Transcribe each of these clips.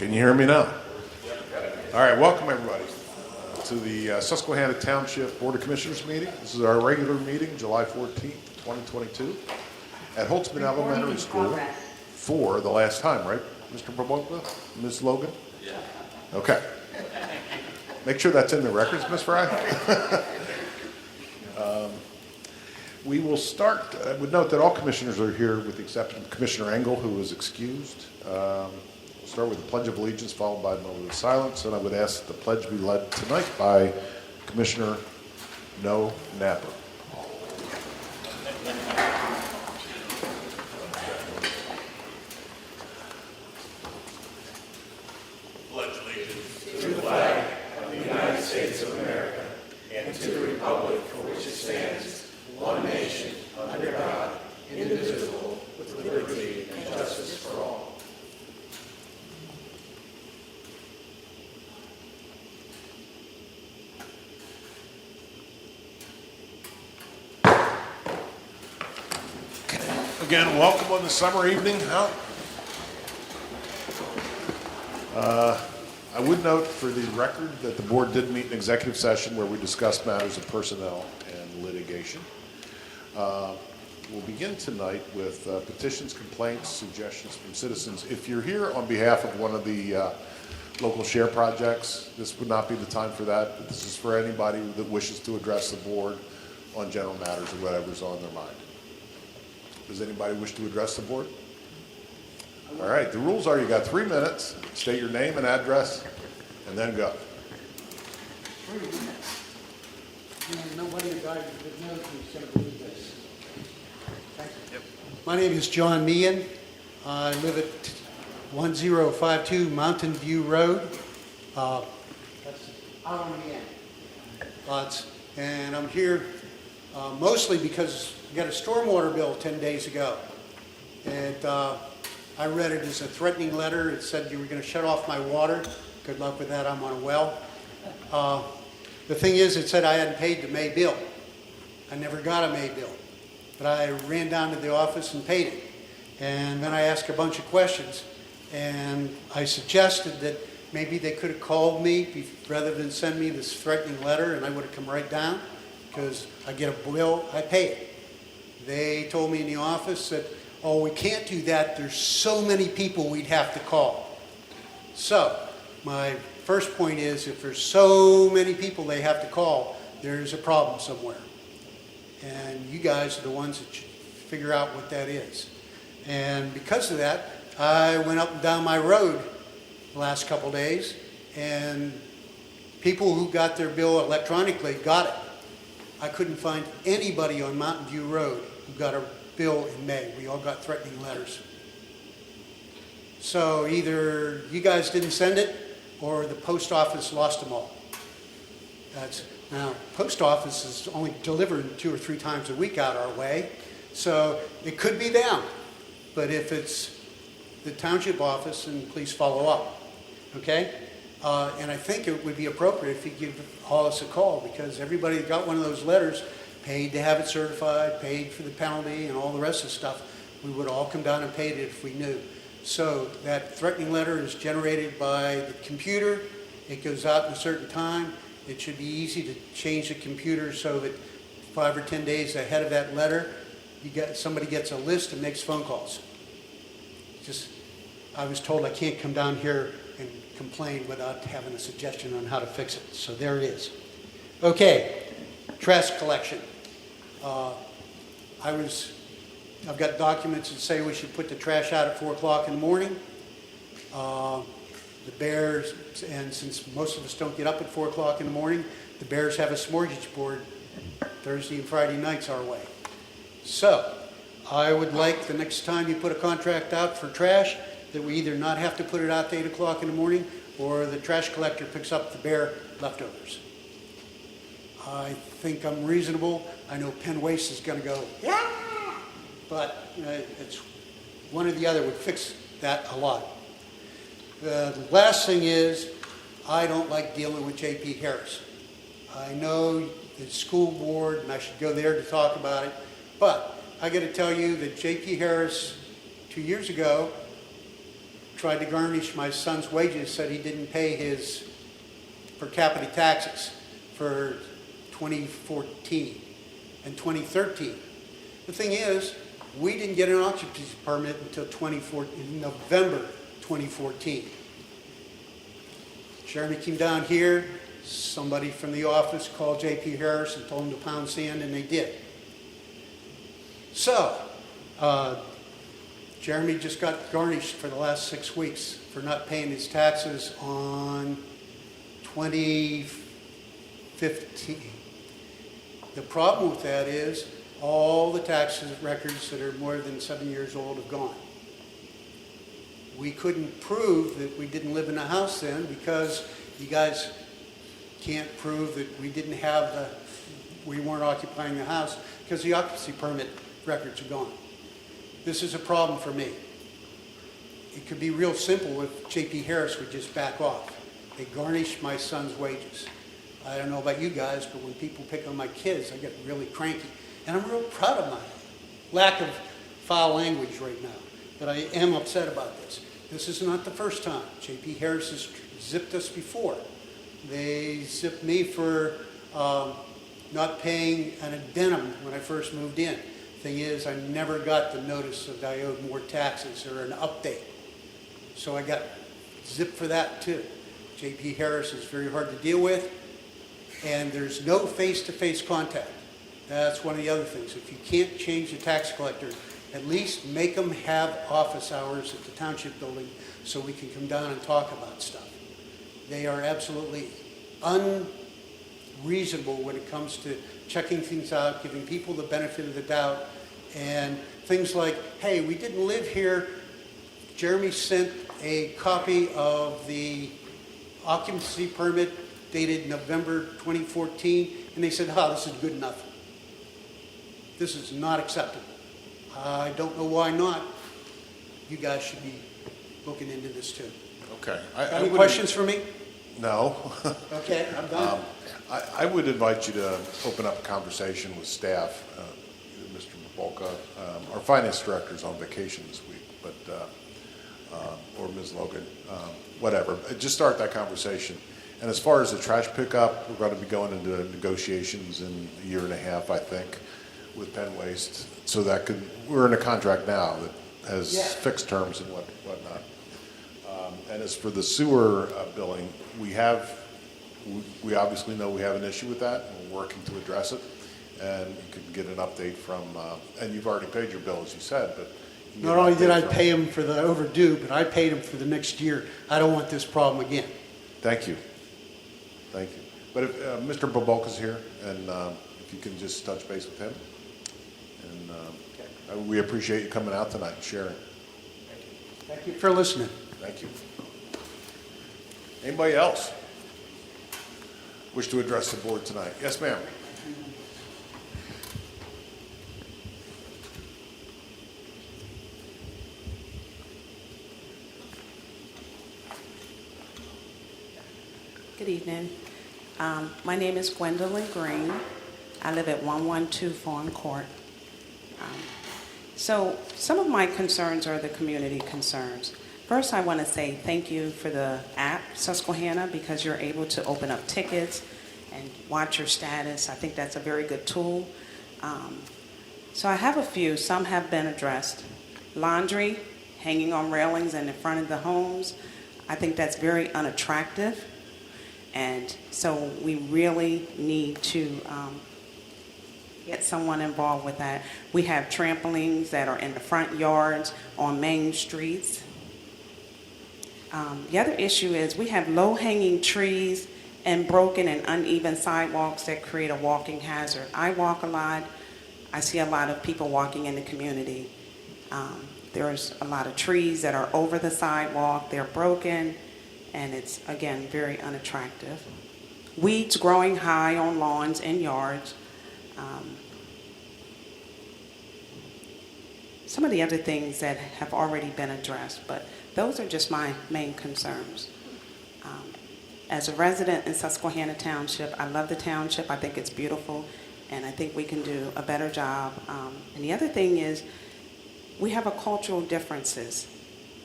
Can you hear me now? All right, welcome everybody to the Susquehanna Township Board of Commissioners meeting. This is our regular meeting, July 14th, 2022, at Holtzman Elementary School for the last time, right, Mr. Proboka? Ms. Logan? Yeah. Okay. Make sure that's in the records, Ms. Fry. We will start, I would note that all commissioners are here with the exception of Commissioner Engel, who is excused. We'll start with the Pledge of Allegiance, followed by a moment of silence, and I would ask that the pledge be led tonight by Commissioner No Napper. Pledge allegiance to the flag of the United States of America and to the republic for which it stands, one nation, under God, indivisible, with liberty and justice for all. Again, welcome on the summer evening out. I would note for the record that the board did meet in executive session where we discussed matters of personnel and litigation. We'll begin tonight with petitions, complaints, suggestions from citizens. If you're here on behalf of one of the local share projects, this would not be the time for that. But this is for anybody that wishes to address the board on general matters or whatever's on their mind. Does anybody wish to address the board? All right, the rules are you got 3 minutes, state your name and address, and then go. 3 minutes. Nobody in Guidance knows who's going to do this. Thank you. Yep. My name is John Meehan. I live at 1052 Mountain View Road. That's out on the end. And I'm here mostly because I got a stormwater bill 10 days ago. And I read it as a threatening letter. It said you were going to shut off my water. Good luck with that. I'm on a well. The thing is, it said I hadn't paid the May bill. I never got a May bill. But I ran down to the office and paid it. And then I asked a bunch of questions. And I suggested that maybe they could have called me rather than send me this threatening letter, and I would have come right down because I get a bill, I pay it. They told me in the office that, oh, we can't do that. There's so many people we'd have to call. So my first point is, if there's so many people they have to call, there's a problem somewhere. And you guys are the ones that should figure out what that is. And because of that, I went up and down my road the last couple days, and people who got their bill electronically got it. I couldn't find anybody on Mountain View Road who got a bill in May. We all got threatening letters. So either you guys didn't send it, or the post office lost them all. Now, post office is only delivered 2 or 3 times a week out our way, so it could be them. But if it's the township office, then please follow up, okay? And I think it would be appropriate if you give all us a call, because everybody that got one of those letters paid to have it certified, paid for the penalty and all the rest of the stuff. We would all come down and paid it if we knew. So that threatening letter is generated by the computer. It goes out in a certain time. It should be easy to change the computer so that 5 or 10 days ahead of that letter, somebody gets a list and makes phone calls. I was told I can't come down here and complain without having a suggestion on how to fix it. So there it is. Okay, trash collection. I've got documents that say we should put the trash out at 4 o'clock in the morning. The Bears, and since most of us don't get up at 4 o'clock in the morning, the Bears have a smorgasbord Thursday and Friday nights our way. So I would like the next time you put a contract out for trash that we either not have to put it out at 8 o'clock in the morning, or the trash collector picks up the Bear leftovers. I think I'm reasonable. I know Penn Waste is going to go, yeah, but it's one or the other would fix that a lot. The last thing is, I don't like dealing with J.P. Harris. I know the school board, and I should go there to talk about it, but I got to tell you that J.P. Harris, 2 years ago, tried to garnish my son's wages, said he didn't pay his per capita taxes for 2014 and 2013. The thing is, we didn't get an occupancy permit until November 2014. Jeremy came down here, somebody from the office called J.P. Harris and told him to pound sand, and they did. So, Jeremy just got garnished for the last 6 weeks for not paying his taxes on 2015. The problem with that is all the tax records that are more than 7 years old have gone. We couldn't prove that we didn't live in a house then because you guys can't prove that we weren't occupying the house because the occupancy permit records are gone. This is a problem for me. It could be real simple if J.P. Harris would just back off. They garnish my son's wages. I don't know about you guys, but when people pick on my kids, I get really cranky. And I'm real proud of my lack of foul language right now. But I am upset about this. This is not the first time. J.P. Harris has zipped us before. They zipped me for not paying an addendum when I first moved in. Thing is, I never got the notice that I owed more taxes or an update. So I got zipped for that too. J.P. Harris is very hard to deal with, and there's no face-to-face contact. That's one of the other things. If you can't change the tax collector, at least make them have office hours at the township building so we can come down and talk about stuff. They are absolutely unreasonable when it comes to checking things out, giving people the benefit of the doubt, and things like, hey, we didn't live here. Jeremy sent a copy of the occupancy permit dated November 2014, and they said, this is good enough. This is not acceptable. I don't know why not. You guys should be looking into this too. Okay. Any questions for me? No. Okay, I'm done. I would invite you to open up a conversation with staff. Mr. Babolka, our finance director's on vacation this week, but or Ms. Logan, whatever. Just start that conversation. And as far as the trash pickup, we're going to be going into negotiations in a year and a half, I think, with Penn Waste. So we're in a contract now that has fixed terms and whatnot. And as for the sewer billing, we obviously know we have an issue with that, and we're working to address it. And you can get an update from, and you've already paid your bill, as you said, but you can Not get an only did update I from- pay him for the overdue, but I paid him for the next year. I don't want this problem again. Thank you. Thank you. But if Mr. Babolka's here, and if you can just touch base with him. And we appreciate you coming out tonight and sharing. Thank you for listening. Thank you. Anybody else wish to address the board tonight? Yes, ma'am. Good evening. My name is Gwendolyn Green. I live at 112 Fawn Court. So some of my concerns are the community concerns. First, I want to say thank you for the app, Susquehanna, because you're able to open up tickets and watch your status. I think that's a very good tool. So I have a few. Some have been addressed. Laundry, hanging on railings in the front of the homes. I think that's very unattractive. And so we really need to get someone involved with that. We have trampolines that are in the front yards, on main streets. The other issue is we have low-hanging trees and broken and uneven sidewalks that create a walking hazard. I walk a lot. I see a lot of people walking in the community. There's a lot of trees that are over the sidewalk. They're broken, and it's, again, very unattractive. Weeds growing high on lawns and yards. Some of the other things that have already been addressed, but those are just my main concerns. As a resident in Susquehanna Township, I love the township. I think it's beautiful, and I think we can do a better job. And the other thing is we have a cultural differences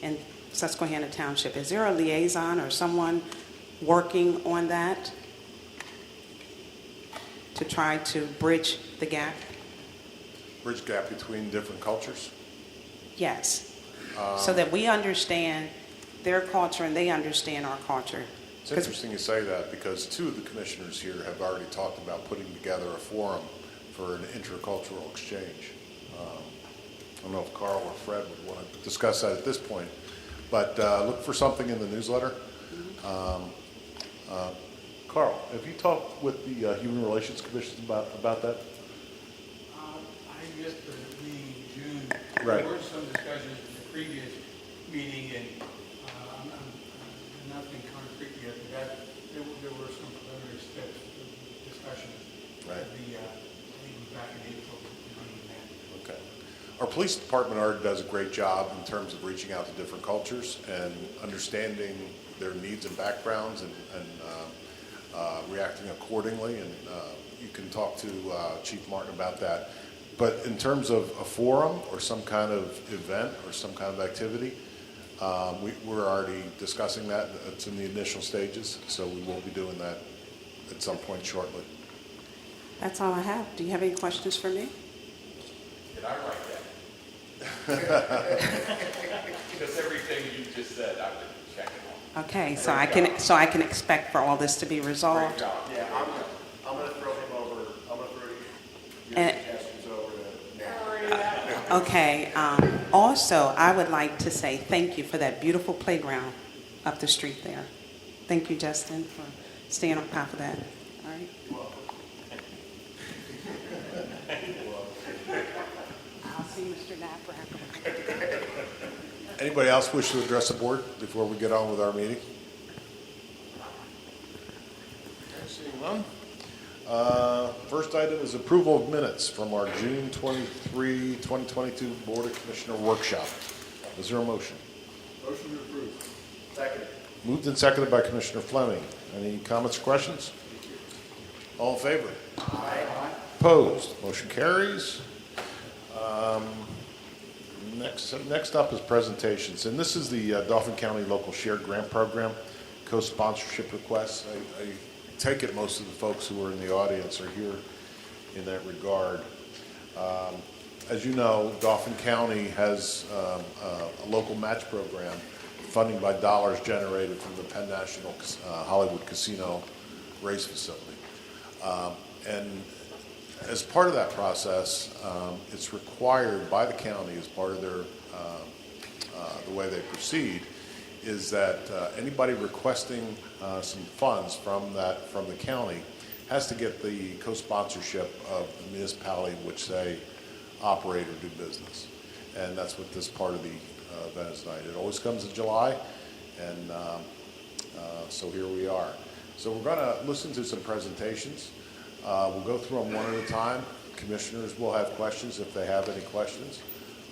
in Susquehanna Township. Is there a liaison or someone working on that to try to bridge the gap? Bridge gap between different cultures? Yes. So that we understand their culture and they understand our culture. It's interesting you say that because two of the commissioners here have already talked about putting together a forum for an intercultural exchange. I don't know if Carl or Fred would want to discuss that at this point, but look for something in the newsletter. Carl, have you talked with the Human Relations Commission about that? I missed the meeting in June. Right. There were some discussions in the previous meeting, and nothing concrete yet, but there were some preliminary steps of discussion. Right. I think it was back in April. Okay. Our police department already does a great job in terms of reaching out to different cultures and understanding their needs and backgrounds and reacting accordingly. And you can talk to Chief Martin about that. But in terms of a forum or some kind of event or some kind of activity, we're already discussing that. It's in the initial stages, so we will be doing that at some point shortly. That's all I have. Do you have any questions for me? Did I write that? Because everything you just said, I've been checking on. Okay, so I can expect for all this to be resolved. Great job. Yeah, I'm gonna throw him over, I'm gonna throw your And- suggestions over to Nat. Okay, also, I would like to say thank you for that beautiful playground up the street there. Thank you, Justin, for staying on top of that. All right. I'll see Mr. Napper after. Anybody else wish to address the board before we get on with our meeting? Okay, seeing none. First item is approval of minutes from our June 23, 2022 Board of Commissioner workshop. Is there a motion? Motion to approve. Second. Moved and seconded by Commissioner Fleming. Any comments or questions? All in favor? Aye. Opposed? Motion carries. Next up is presentations, and this is the Dauphin County Local Shared Grant Program co-sponsorship requests. I take it most of the folks who are in the audience are here in that regard. As you know, Dauphin County has a local match program funding by dollars generated from the Penn National Hollywood Casino race facility. And as part of that process, it's required by the county as part of their the way they proceed is that anybody requesting some funds from the county has to get the co-sponsorship of the municipality in which they operate or do business, and that's what this part of the event is tonight. It always comes in July, and so here we are. So we're going to listen to some presentations. We'll go through them one at a time. Commissioners will have questions if they have any questions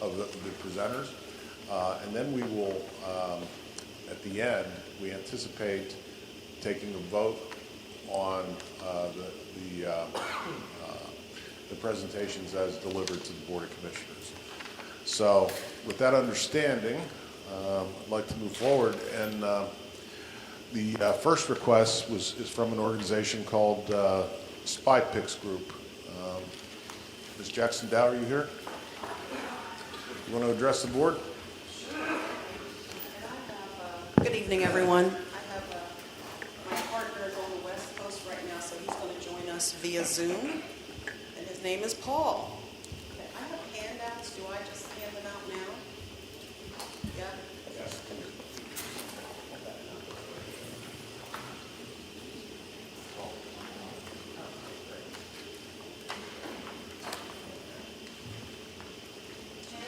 of the presenters. And then we will, at the end, we anticipate taking a vote on the presentations as delivered to the Board of Commissioners. So with that understanding, I'd like to move forward. And the first request is from an organization called Spy Picks Group. Ms. Jackson Dow, are you here? You want to address the board? Good evening, everyone. I have my partner is on the West Coast right now, so he's going to join us via Zoom. And his name is Paul. Okay, I have handouts. Do I just hand them out now? Yeah? Yes.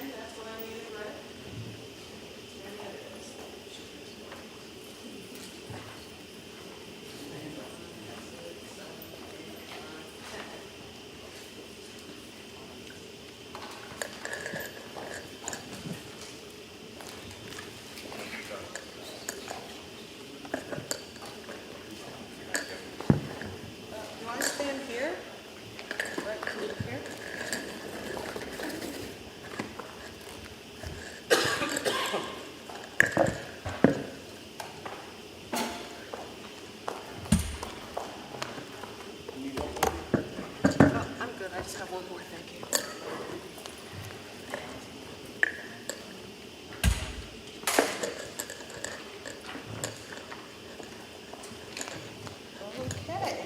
And that's what I needed, right? And there it is. one more, thank you. Okay.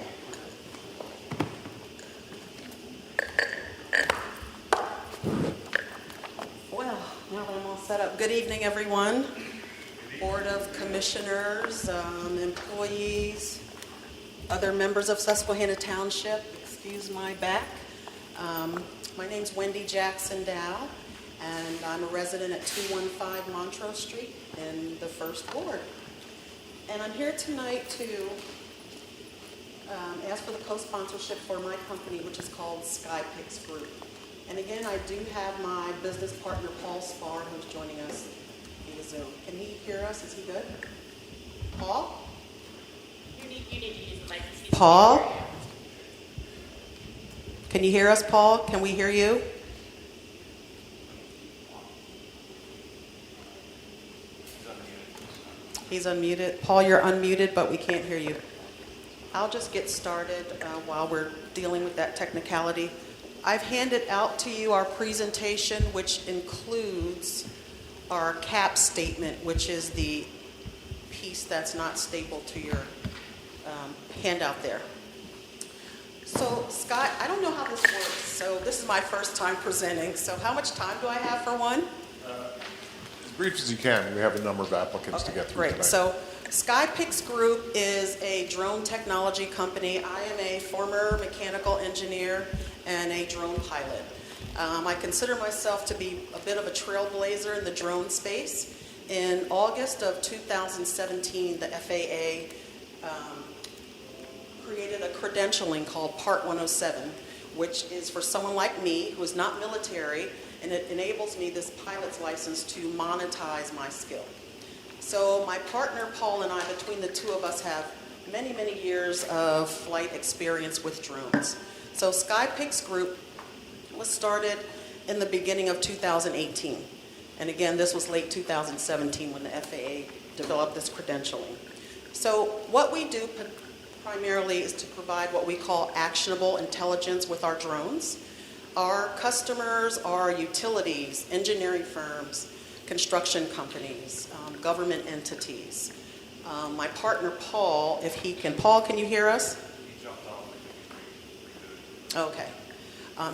Well, now that I'm all set up, good evening, everyone. Board of Commissioners, employees, other members of Susquehanna Township, excuse my back. My name's Wendy Jackson Dow, and I'm a resident at 215 Montrose Street in the First Ward. And I'm here tonight to ask for the co-sponsorship for my company, which is called SkyPix Group. And again, I do have my business partner, Paul Spar, who's joining us via Zoom. Can he hear us? Is he good? Paul? You need to use the mic. Paul? Can you hear us, Paul? Can we hear you? He's unmuted. Paul, you're unmuted, but we can't hear you. I'll just get started while we're dealing with that technicality. I've handed out to you our presentation, which includes our CAP statement, which is the piece that's not stapled to your handout there. So, Scott, I don't know how this works. So this is my first time presenting. So how much time do I have for one? As brief as you can. We have a number of applicants to get through Great. tonight. So SkyPix Group is a drone technology company. I am a former mechanical engineer and a drone pilot. I consider myself to be a bit of a trailblazer in the drone space. In August of 2017, the FAA created a credentialing called Part 107, which is for someone like me who is not military, and it enables me this pilot's license to monetize my skill. So my partner Paul and I, between the two of us, have many, many years of flight experience with drones. So SkyPix Group was started in the beginning of 2018. And again, this was late 2017 when the FAA developed this credentialing. So what we do primarily is to provide what we call actionable intelligence with our drones. Our customers are utilities, engineering firms, construction companies, government entities. My partner Paul, if he can, Paul, can you hear us? He jumped off. Okay.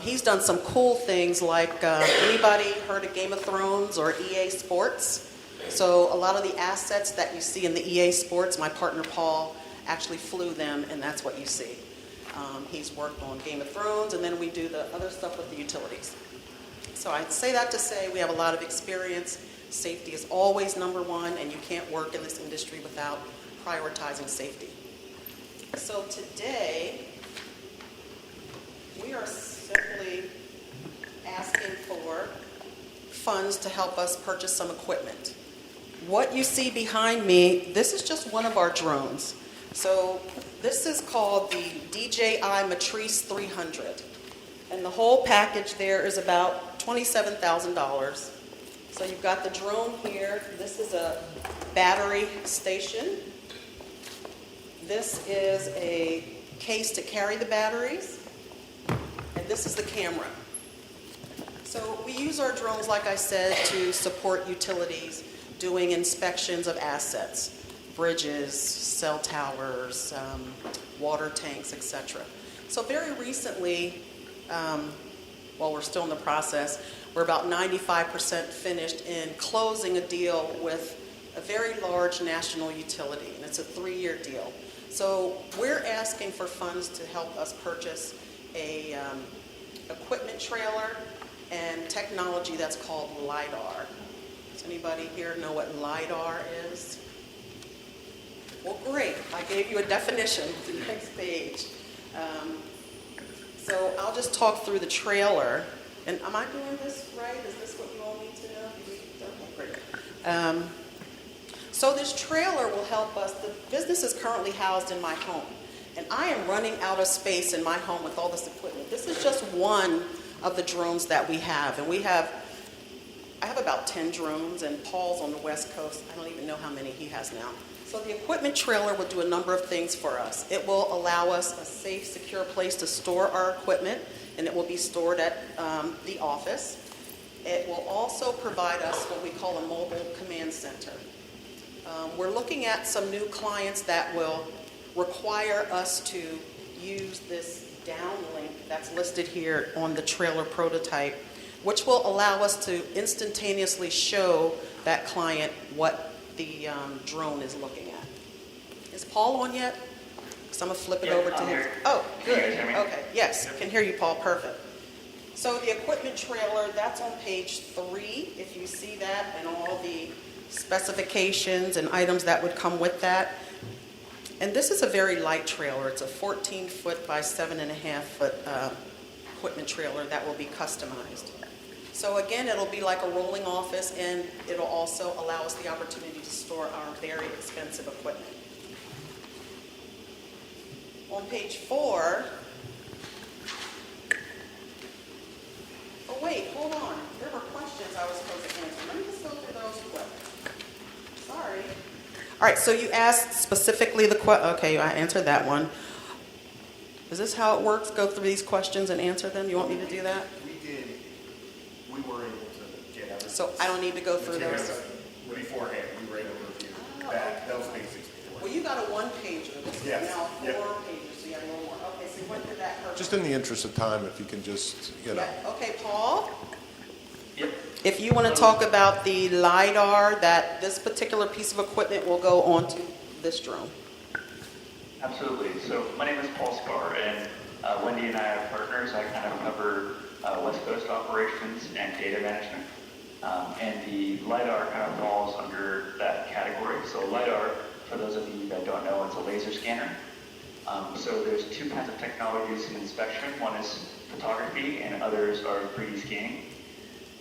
He's done some cool things like, anybody heard of Game of Thrones or EA Sports? So a lot of the assets that you see in the EA Sports, my partner Paul actually flew them, and that's what you see. He's worked on Game of Thrones, and then we do the other stuff with the utilities. So I'd say that to say we have a lot of experience. Safety is always number one, and you can't work in this industry without prioritizing safety. So today, we are simply asking for funds to help us purchase some equipment. What you see behind me, this is just one of our drones. So this is called the DJI Matrice 300. And the whole package there is about $27,000. So you've got the drone here. This is a battery station. This is a case to carry the batteries. And this is the camera. So we use our drones, like I said, to support utilities doing inspections of assets, bridges, cell towers, water tanks, etc. So very recently, while we're still in the process, we're about 95% finished in closing a deal with a very large national utility, and it's a 3-year deal. So we're asking for funds to help us purchase a equipment trailer and technology that's called LiDAR. Does anybody here know what LiDAR is? Well, great. I gave you a definition. The next page. So I'll just talk through the trailer. And am I doing this right? Is this what you all need to know? Okay, great. So this trailer will help us. The business is currently housed in my home. And I am running out of space in my home with all this equipment. This is just one of the drones that we have. And I have about 10 drones, and Paul's on the West Coast. I don't even know how many he has now. So the equipment trailer will do a number of things for us. It will allow us a safe, secure place to store our equipment and it will be stored at the office. It will also provide us what we call a mobile command center. We're looking at some new clients that will require us to use this downlink that's listed here on the trailer prototype, which will allow us to instantaneously show that client what the drone is looking at. Is Paul on yet? Because I'm going to flip it over to him. here. Oh, Can you good. guys hear me? Okay, yes, can hear you, Paul. Perfect. So the equipment trailer, that's on page 3, if you see that, and all the specifications and items that would come with that. And this is a very light trailer. It's a 14-foot by 7.5-foot equipment trailer that will be customized. So again, it'll be like a rolling office, and it'll also allow us the opportunity to store our very expensive equipment. On page 4, oh wait, hold on. There were questions I was supposed to answer. Let me just go through those quick. Sorry. All right, so you asked specifically okay, I answered that one. Is this how it works? Go through these questions and answer them? You want me to do that? We were able to get everything. So I don't need to go through those? Materials beforehand, we were able to review those basics before. Well, you got a 1-pager. This is Yes. now a Yep. 4-pager, so you have a little more. Okay, so you went through that perfect. Just in the interest of time, if you can just, Yeah. Okay, Paul? Yep. If you want to talk about the LiDAR, that this particular piece of equipment will go onto this drone. Absolutely. So my name is Paul Scar, and Wendy and I are partners. I kind of cover West Coast operations and data management. And the LiDAR kind of falls under that category. So LiDAR, for those of you that don't know, it's a laser scanner. So there's two kinds of technologies in inspection. One is photography, and others are 3D scanning.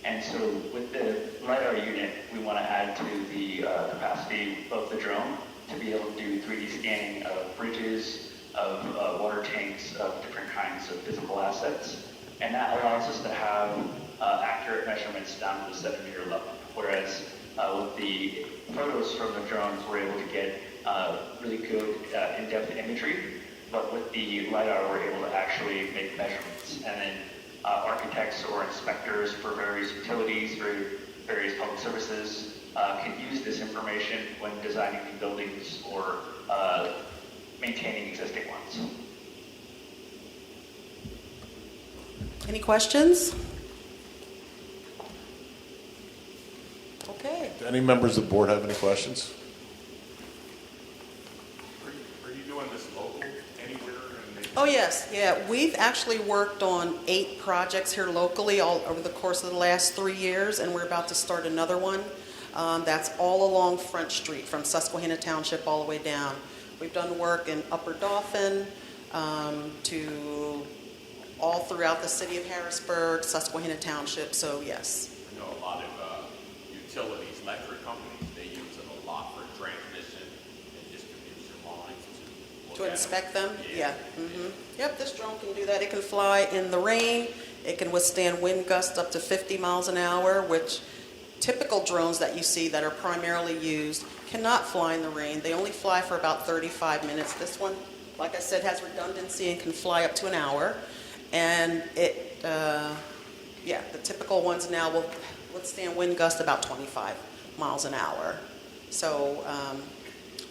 And so with the LiDAR unit, we want to add to the capacity of the drone to be able to do 3D scanning of bridges, of water tanks, of different kinds of physical assets. And that allows us to have accurate measurements down to the centimeter level. Whereas with the photos from the drones, we're able to get really good in-depth imagery. But with the LiDAR, we're able to actually make measurements. And then architects or inspectors for various utilities, various public services can use this information when designing new buildings or maintaining existing ones. Any questions? Okay. do any members of the board have any questions? Are you doing this local, anywhere? Oh, yes, yeah. We've actually worked on 8 projects here locally all over the course of the last 3 years, and we're about to start another one. That's all along Front Street, from Susquehanna Township all the way down. We've done work in Upper Dauphin to all throughout the city of Harrisburg, Susquehanna Township, so yes. I know a lot of utilities, electric companies, they use it a lot for transmission and distribution lines to look To at inspect them? Yeah. Mm-hmm. Yep, this drone can do that. It can fly in the rain. It can withstand wind gusts up to 50 miles an hour, which typical drones that you see that are primarily used cannot fly in the rain. They only fly for about 35 minutes. This one, like I said, has redundancy and can fly up to an hour. And it, the typical ones now will withstand wind gusts about 25 miles an hour. So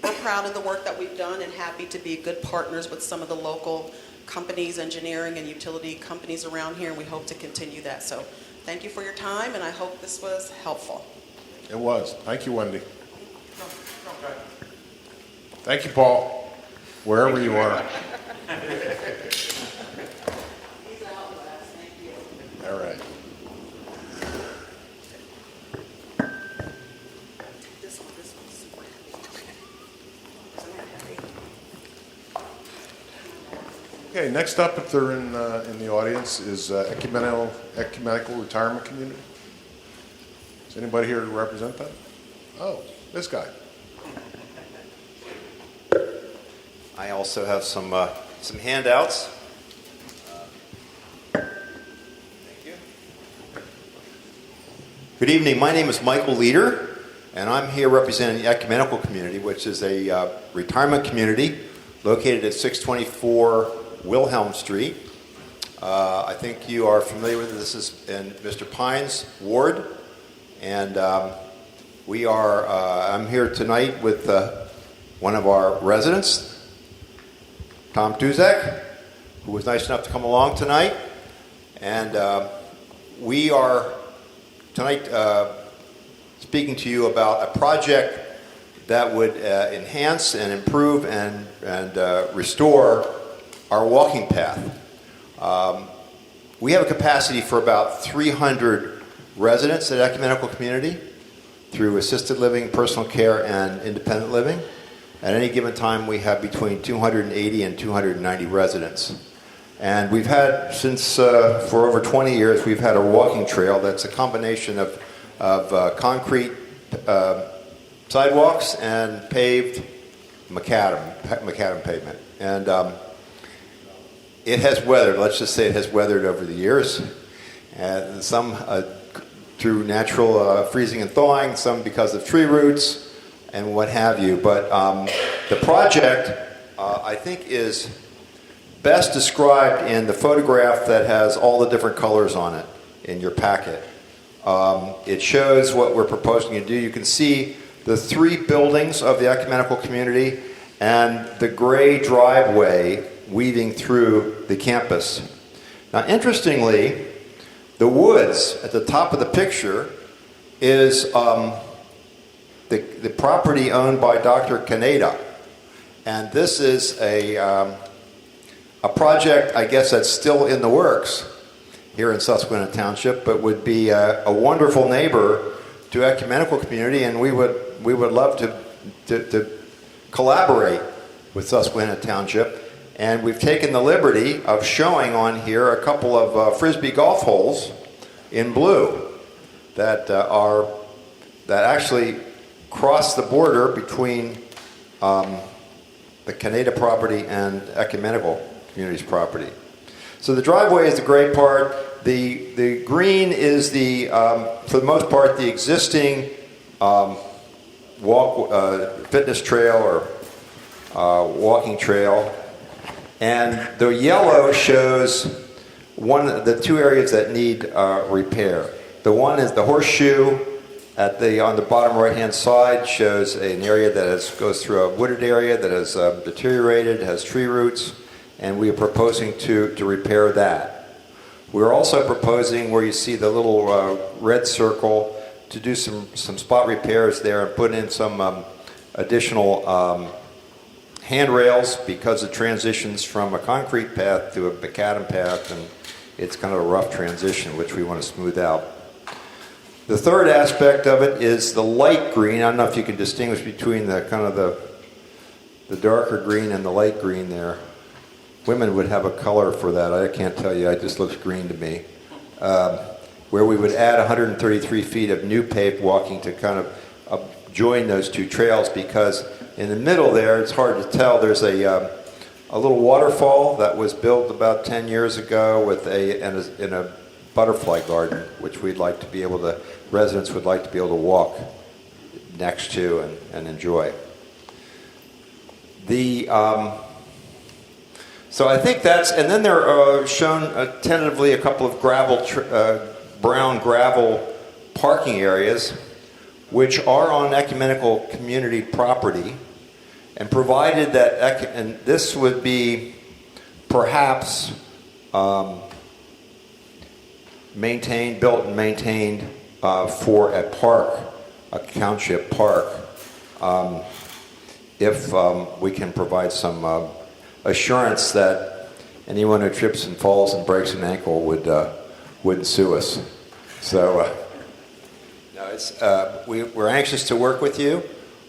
we're proud of the work that we've done and happy to be good partners with some of the local companies, engineering and utility companies around here, and we hope to continue that. So thank you for your time, and I hope this was helpful. It was. Thank you, Wendy. Thank you, Paul, wherever you are. He's out last. Thank you. All right. This one's super heavy. Isn't that heavy? Okay, next up, if they're in the audience, is Ecumenical Retirement Community. Is anybody here to represent that? Oh, this guy. I also have some handouts. Thank you. Good evening. My name is Michael Leader, and I'm here representing the Ecumenical Community, which is a retirement community located at 624 Wilhelm Street. I think you are familiar with it. This is in Mr. Pine's ward. And I'm here tonight with one of our residents, Tom Tuzak, who was nice enough to come along tonight. And we are tonight speaking to you about a project that would enhance and improve and restore our walking path. We have a capacity for about 300 residents at Ecumenical Community through assisted living, personal care, and independent living. At any given time, we have between 280 and 290 residents. And we've had, for over 20 years, we've had a walking trail that's a combination of concrete sidewalks and paved macadam pavement. And it has weathered, let's just say it has weathered over the years. And some through natural freezing and thawing, some because of tree roots and what have you. But the project, I think, is best described in the photograph that has all the different colors on it in your packet. It shows what we're proposing to do. You can see the 3 buildings of the Ecumenical Community and the gray driveway weaving through the campus. Now, interestingly, the woods at the top of the picture is the property owned by Dr. Kaneda. And this is a project, I guess, that's still in the works here in Susquehanna Township, but would be a wonderful neighbor to Ecumenical Community, and we would love to collaborate with Susquehanna Township. And we've taken the liberty of showing on here a couple of Frisbee golf holes in blue that actually cross the border between the Kaneda property and Ecumenical Community's property. So the driveway is the gray part. The green is for the most part, the existing fitness trail or walking trail. And the yellow shows the 2 areas that need repair. The one is the horseshoe on the bottom right-hand side shows an area that goes through a wooded area that has deteriorated, has tree roots, and we are proposing to repair that. We're also proposing, where you see the little red circle, to do some spot repairs there and put in some additional handrails, because it transitions from a concrete path to a macadam path, and it's kind of a rough transition, which we want to smooth out. The third aspect of it is the light green. I don't know if you can distinguish between the darker green and the light green there. Women would have a color for that. I can't tell you. It just looks green to me. Where we would add 133 feet of new paved walking to kind of join those 2 trails, because in the middle there, it's hard to tell, there's a little waterfall that was built about 10 years ago in a butterfly garden, which residents would like to be able to walk next to and enjoy. So I think and then there are shown tentatively a couple of brown gravel parking areas, which are on Ecumenical Community property, and provided that, and this would be perhaps built and maintained for a park, a township park, if we can provide some assurance that anyone who trips and falls and breaks an ankle wouldn't sue us. So we're anxious to work with you.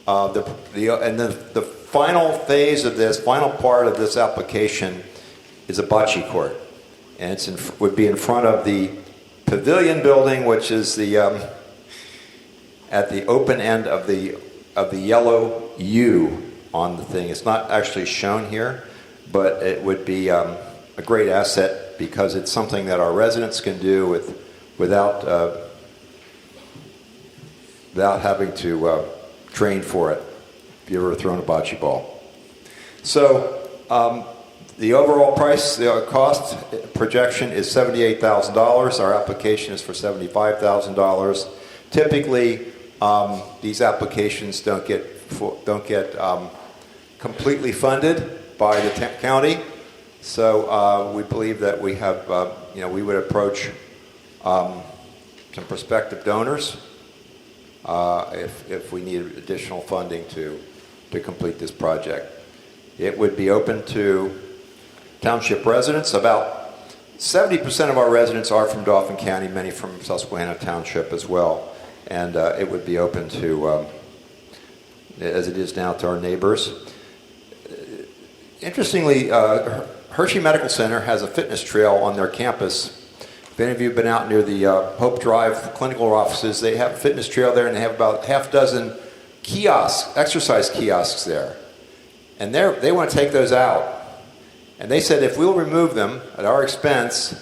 And the final phase of this, final part of this application, is a bocce court, and would be in front of the pavilion building, which is at the open end of the yellow U on the thing. It's not actually shown here, but it would be a great asset, because it's something that our residents can do without having to train for it, if you've ever thrown a bocce ball. So The overall price, the cost projection is $78,000. Our application is for $75,000. Typically, these applications don't get completely funded by the county. So we believe that we have, we would approach some prospective donors if we need additional funding to complete this project. It would be open to township residents. About 70% of our residents are from Dauphin County, many from Susquehanna Township as well. And it would be open to, as it is now, to our neighbors. Interestingly, Hershey Medical Center has a fitness trail on their campus. If any of you have been out near the Hope Drive clinical offices, they have a fitness trail there, and they have about half dozen kiosks, exercise kiosks there. And they want to take those out. And they said if we'll remove them at our expense,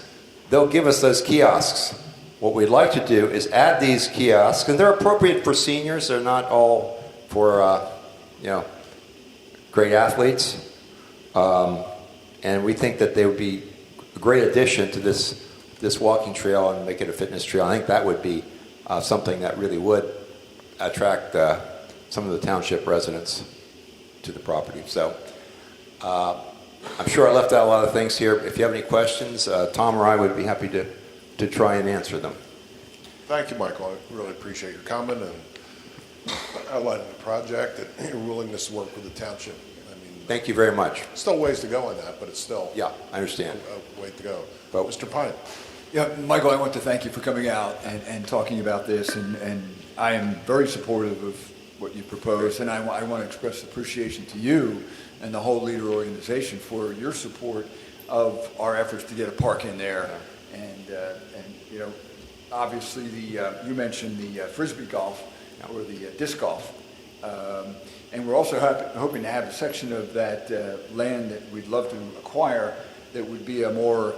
they'll give us those kiosks. What we'd like to do is add these kiosks, and they're appropriate for seniors. They're not all for, great athletes. And we think that they would be a great addition to this walking trail and make it a fitness trail. I think that would be something that really would attract some of the township residents to the property. So I'm sure I left out a lot of things here. If you have any questions, Tom or I would be happy to try and answer them. Thank you, Michael. I really appreciate your comment and outlining the project and your willingness to work with the township. I mean, Thank you very much. still ways to go on that, but it's still Yeah, I understand. a way to go. But- Mr. Pine. Yeah, Michael, I want to thank you for coming out and talking about this, and I am very supportive of what you proposed, and I want to express appreciation to you and the whole Leader organization for your support of our efforts to get a park in there. And obviously you mentioned the frisbee golf or the disc golf, and we're also hoping to have a section of that land that we'd love to acquire that would be a more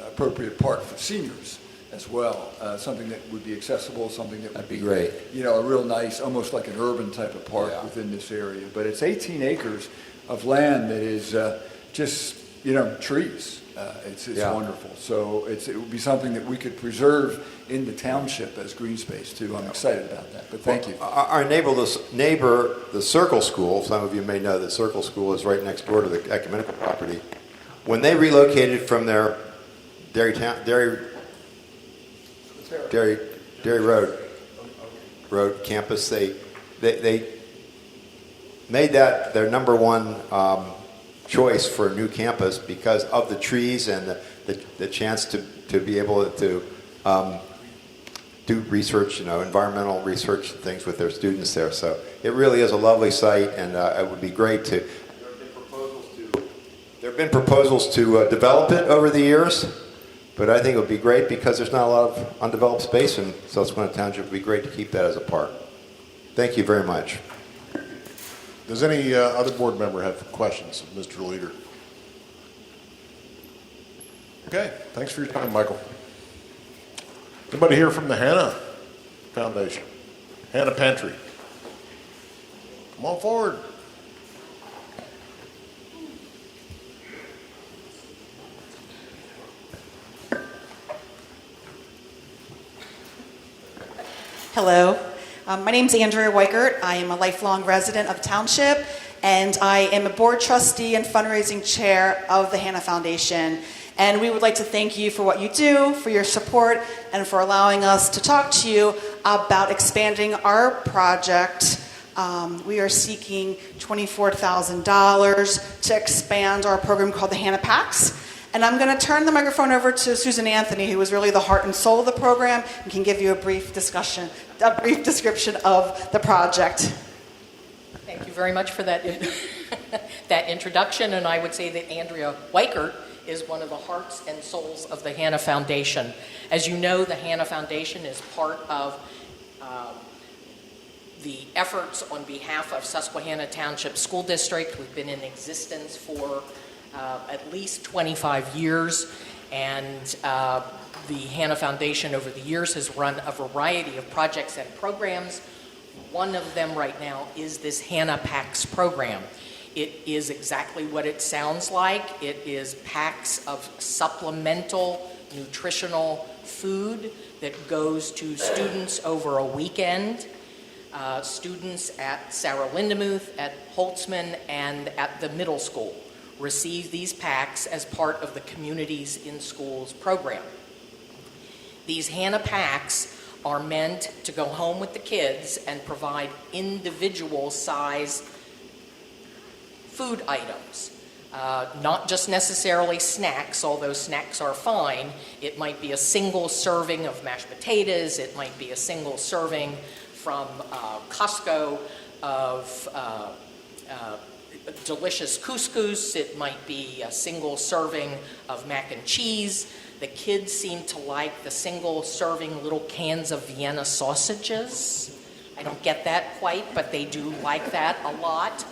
appropriate park for seniors as well, something that would be accessible, something that would That'd be great. a real nice, almost like an urban type of park within this area. But it's 18 acres of land that is just, trees. It's wonderful. So it would be something that we could preserve in the township as green space too. I'm excited about that, but thank you. Our neighbor, the Circle School, some of you may know that Circle School is right next door to the ecumenical property. When they relocated from their Dairy Road campus, they made that their number one choice for a new campus because of the trees and the chance to be able to do research, environmental research and things with their students there. So it really is a lovely site, and it would be great to. There have been proposals to develop it over the years, but I think it would be great because there's not a lot of undeveloped space in Susquehanna Township. It would be great to keep that as a park. Thank you very much. Does any other board member have questions of Mr. Leader? Okay, thanks for your time, Michael. Anybody here from the Hannah Foundation? Hannah Pantry? Come on forward. Hello. My name's Andrea Weichert. I am a lifelong resident of the township, and I am a board trustee and fundraising chair of the Hannah Foundation. And we would like to thank you for what you do, for your support, and for allowing us to talk to you about expanding our project. We are seeking $24,000 to expand our program called the Hannah Packs. And I'm going to turn the microphone over to Susan Anthony, who is really the heart and soul of the program, and can give you a brief description of the project. Thank you very much for that that introduction, and I would say that Andrea Weichert is one of the hearts and souls of the Hannah Foundation. As you know, the Hannah Foundation is part of the efforts on behalf of Susquehanna Township School District. We've been in existence for at least 25 years, and the Hannah Foundation over the years has run a variety of projects and programs. One of them right now is this Hannah Packs program. It is exactly what it sounds like. It is packs of supplemental nutritional food that goes to students over a weekend. Students at Sarah Lindemuth, at Holtzman, and at the middle school receive these packs as part of the Communities in Schools program. These Hannah packs are meant to go home with the kids and provide individual size food items. Not just necessarily snacks, although snacks are fine. It might be a single serving of mashed potatoes. It might be a single serving from Costco of delicious couscous. It might be a single serving of mac and cheese. The kids seem to like the single serving little cans of Vienna sausages. I don't get that quite, but they do like that a lot.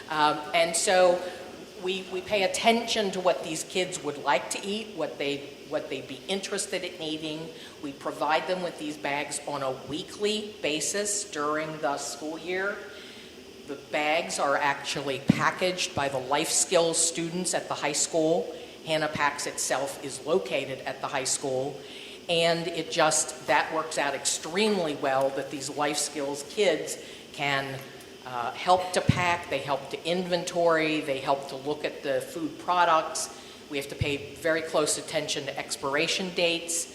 And so we pay attention to what these kids would like to eat, what they'd be interested in eating. We provide them with these bags on a weekly basis during the school year. The bags are actually packaged by the life skills students at the high school. Hannah Packs itself is located at the high school. And that works out extremely well that these life skills kids can help to pack, they help to inventory, they help to look at the food products. We have to pay very close attention to expiration dates.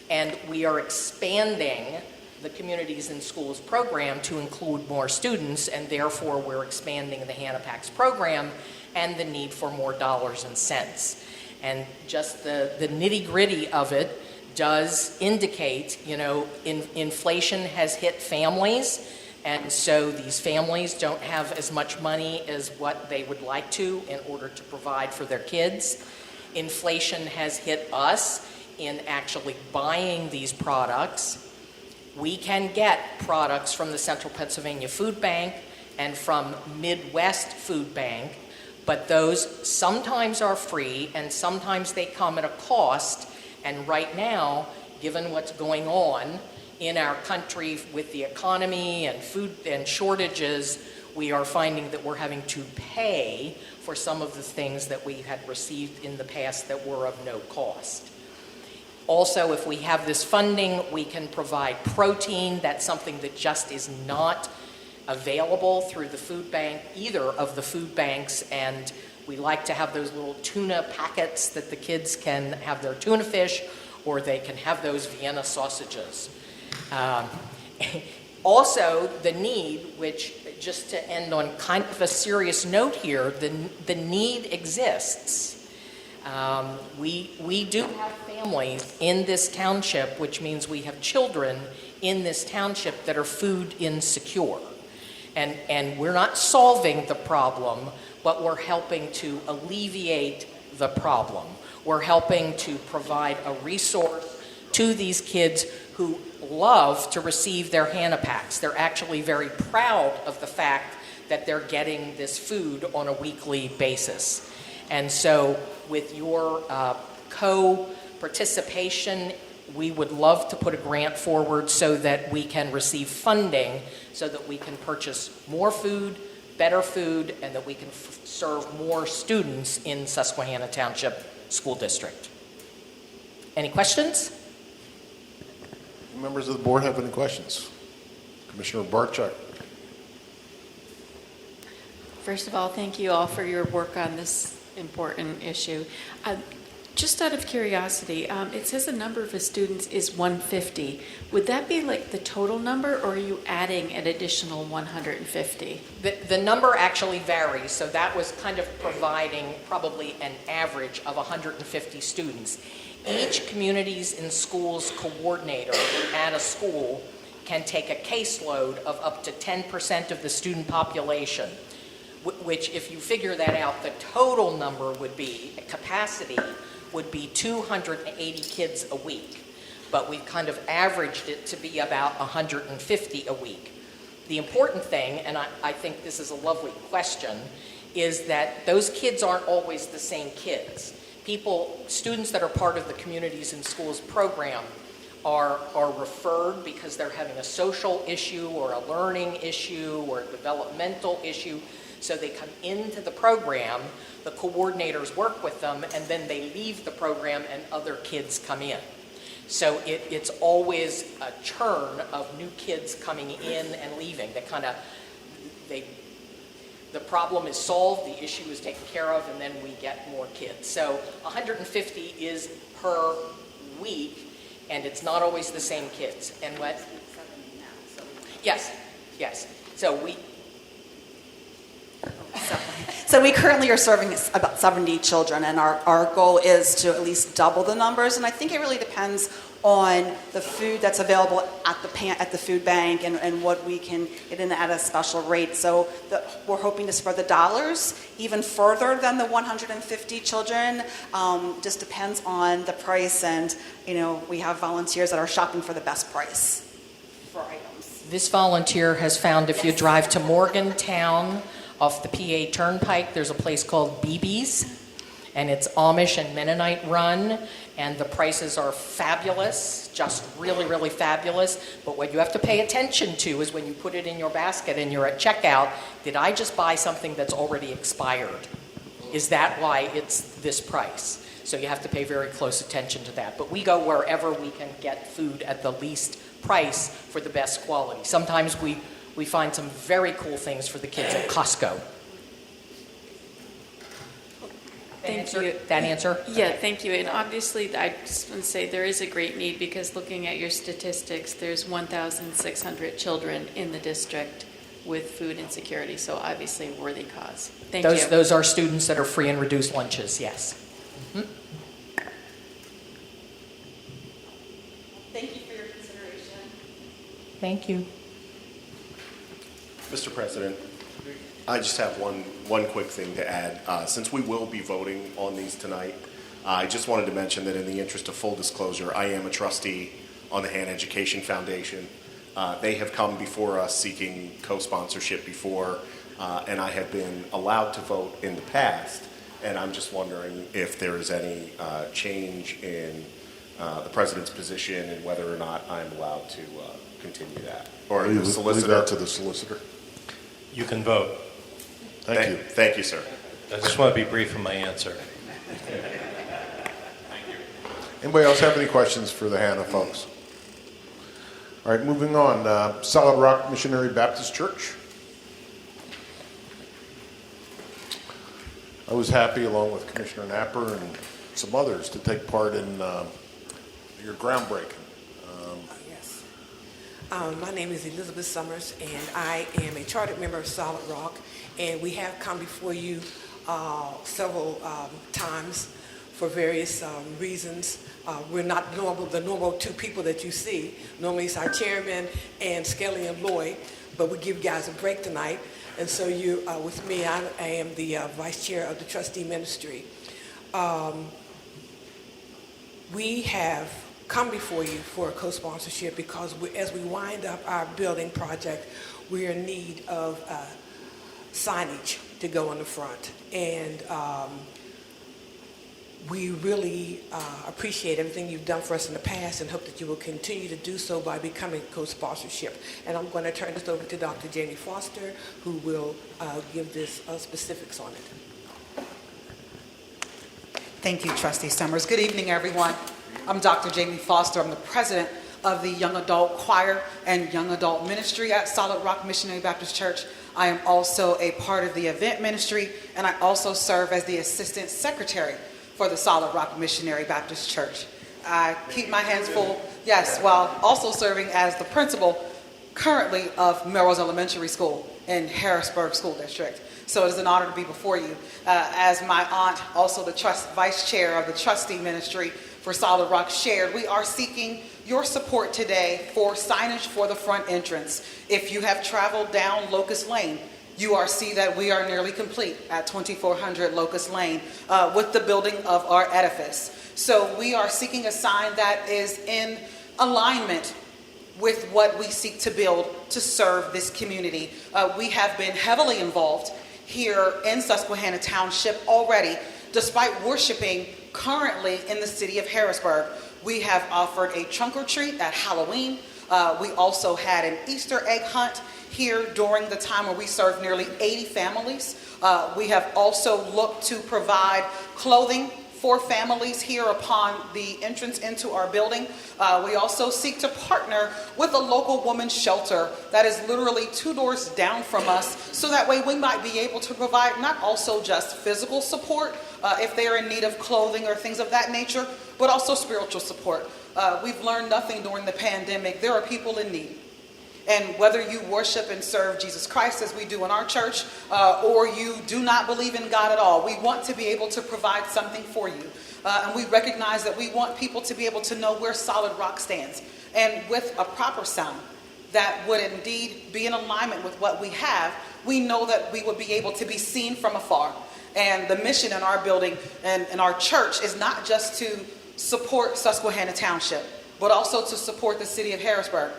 And we are expanding the Communities in Schools program to include more students, and therefore we're expanding the Hannah Packs program and the need for more dollars and cents. And just the nitty-gritty of it does indicate, inflation has hit families, and so these families don't have as much money as what they would like to in order to provide for their kids. Inflation has hit us in actually buying these products. We can get products from the Central Pennsylvania Food Bank and from Midwest Food Bank, but those sometimes are free and sometimes they come at a cost. And right now, given what's going on in our country with the economy and food and shortages, we are finding that we're having to pay for some of the things that we had received in the past that were of no cost. Also, if we have this funding, we can provide protein. That's something that just is not available through the food bank, either of the food banks, and we like to have those little tuna packets that the kids can have their tuna fish, or they can have those Vienna sausages. Also, the need, which, just to end on kind of a serious note here, the need exists. We do have families in this township, which means we have children in this township that are food insecure. And we're not solving the problem, but we're helping to alleviate the problem. We're helping to provide a resource to these kids who love to receive their Hannah Packs. They're actually very proud of the fact that they're getting this food on a weekly basis. And so with your co-participation, we would love to put a grant forward so that we can receive funding so that we can purchase more food, better food, and that we can serve more students in Susquehanna Township School District. Any questions? Members of the board have any questions? Commissioner Barczyk. First of all, thank you all for your work on this important issue. Just out of curiosity, it says the number of the students is 150. Would that be like the total number, or are you adding an additional 150? The number actually varies, so that was kind of providing probably an average of 150 students. Each Communities in Schools coordinator at a school can take a caseload of up to 10% of the student population, which, if you figure that out, the total number would be, capacity would be 280 kids a week. But we've kind of averaged it to be about 150 a week. The important thing, and I think this is a lovely question, is that those kids aren't always the same kids. Students that are part of the Communities in Schools program are referred because they're having a social issue or a learning issue or a developmental issue. So they come into the program, the coordinators work with them, and then they leave the program and other kids come in. So it's always a churn of new kids coming in and leaving. The problem is solved, the issue is taken care of, and then we get more kids. So 150 is per week, and it's not always the same kids. And what? Yes. So we currently are serving about 70 children, and our goal is to at least double the numbers. And I think it really depends on the food that's available at the food bank and what we can get in at a special rate. So we're hoping to spread the dollars even further than the 150 children. Just depends on the price, and we have volunteers that are shopping for the best price for items. This volunteer has found if you drive to Morgantown off the PA Turnpike, there's a place called BB's, and it's Amish and Mennonite run, and the prices are fabulous, just really, really fabulous. But what you have to pay attention to is when you put it in your basket and you're at checkout, did I just buy something that's already expired? Is that why it's this price? So you have to pay very close attention to that. But we go wherever we can get food at the least price for the best quality. Sometimes we find some very cool things for the kids at Costco. Thank you. That answer? Yeah, thank you. And obviously, I just want to say there is a great need, because looking at your statistics, there's 1,600 children in the district with food insecurity. So obviously, a worthy cause. Thank you. Those are students that are free and reduced lunches, yes. Mm-hmm. Thank you for your consideration. Thank you. Mr. President, I just have one quick thing to add. Since we will be voting on these tonight, I just wanted to mention that in the interest of full disclosure, I am a trustee on the Hannah Education Foundation. They have come before us seeking co-sponsorship before, and I have been allowed to vote in the past, and I'm just wondering if there is any change in the President's position and whether or not I'm allowed to continue that. Or the solicitor. Leave that to the solicitor. You can vote. Thank you. Thank you, sir. I just want to be brief in my answer. Anybody else have any questions for the Hannah folks? All right, moving on. Solid Rock Missionary Baptist Church. I was happy, along with Commissioner Napper and some others, to take part in your groundbreaking. Yes. My name is Elizabeth Summers, and I am a chartered member of Solid Rock, and we have come before you several times for various reasons. We're not the normal two people that you see. Normally it's our chairman and Skelly and Lloyd, but we give you guys a break tonight. And so you, with me, I am the vice chair of the trustee ministry. We have come before you for a co-sponsorship because as we wind up our building project, we're in need of signage to go on the front. And we really appreciate everything you've done for us in the past and hope that you will continue to do so by becoming co-sponsorship. And I'm going to turn this over to Dr. Jamie Foster, who will give this specifics on it. Thank you, Trustee Summers. Good evening, everyone. I'm Dr. Jamie Foster. I'm the president of the Young Adult Choir and Young Adult Ministry at Solid Rock Missionary Baptist Church. I am also a part of the event ministry, and I also serve as the assistant secretary for the Solid Rock Missionary Baptist Church. I keep my hands full, yes, while also serving as the principal currently of Melrose Elementary School in Harrisburg School District. So it is an honor to be before you. As my aunt, also the vice chair of the trustee ministry for Solid Rock, shared, we are seeking your support today for signage for the front entrance. If you have traveled down Locust Lane, you see that we are nearly complete at 2400 Locust Lane with the building of our edifice. So we are seeking a sign that is in alignment with what we seek to build to serve this community. We have been heavily involved here in Susquehanna Township already, despite worshiping currently in the city of Harrisburg. We have offered a trunk or treat at Halloween. We also had an Easter egg hunt here during the time where we served nearly 80 families. We have also looked to provide clothing for families here upon the entrance into our building. We also seek to partner with a local women's shelter that is literally 2 doors down from us, so that way we might be able to provide not also just physical support if they are in need of clothing or things of that nature, but also spiritual support. We've learned nothing during the pandemic. There are people in need. And whether you worship and serve Jesus Christ as we do in our church, or you do not believe in God at all, we want to be able to provide something for you. And we recognize that we want people to be able to know where Solid Rock stands. And with a proper sound that would indeed be in alignment with what we have, we know that we would be able to be seen from afar. And the mission in our building and in our church is not just to support Susquehanna Township, but also to support the city of Harrisburg,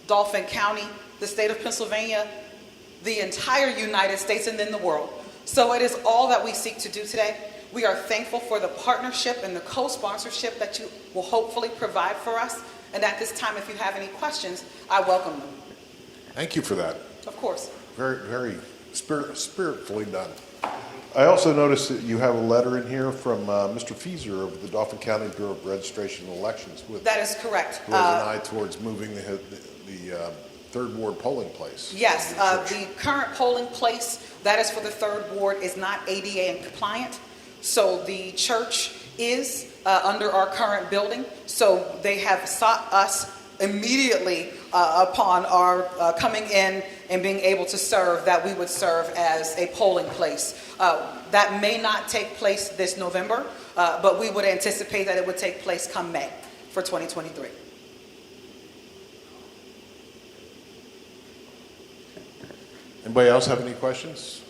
Dauphin County, the state of Pennsylvania, the entire United States, and then the world. So it is all that we seek to do today. We are thankful for the partnership and the co-sponsorship that you will hopefully provide for us. And at this time, if you have any questions, I welcome them. Thank you for that. Of course. Very, very spiritfully done. I also noticed that you have a letter in here from Mr. Fieser of the Dauphin County Bureau of Registration and Elections. That is correct. Who has an eye towards moving the Third Ward polling place. Yes, the current polling place that is for the Third Ward is not ADA compliant. So the church is under our current building. So they have sought us immediately upon our coming in and being able to serve, that we would serve as a polling place. That may not take place this November, but we would anticipate that it would take place come May for 2023. Anybody else have any questions?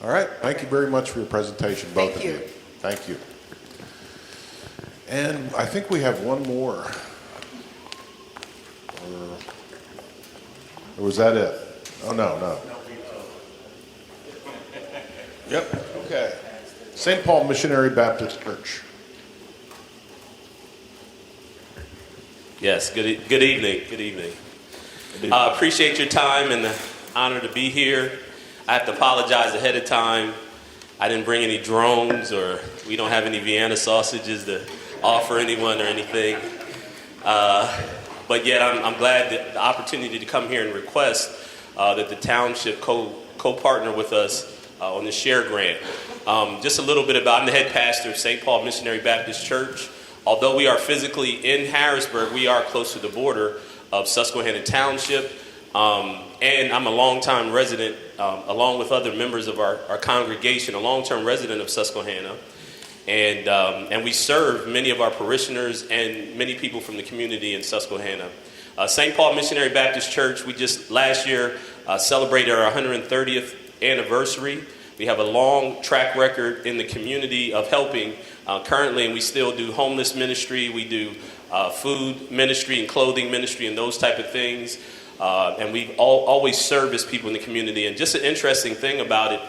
All right. Thank you very much for your presentation, both of you. Thank you. And I think we have one more. Or was that it? Oh, no. Yep. Okay. St. Paul Missionary Baptist Church. Yes, good evening. Good evening. Appreciate your time and the honor to be here. I have to apologize ahead of time. I didn't bring any drones, or we don't have any Vienna sausages to offer anyone or anything. But yet I'm glad that the opportunity to come here and request that the township co-partner with us on the share grant. Just a little bit about, I'm the head pastor of St. Paul Missionary Baptist Church. Although we are physically in Harrisburg, we are close to the border of Susquehanna Township. And I'm a longtime resident, along with other members of our congregation, a long-term resident of Susquehanna. And we serve many of our parishioners and many people from the community in Susquehanna. St. Paul Missionary Baptist Church, we just last year celebrated our 130th anniversary. We have a long track record in the community of helping currently, and we still do homeless ministry. We do food ministry and clothing ministry and those type of things. And we've always serviced people in the community. And just an interesting thing about it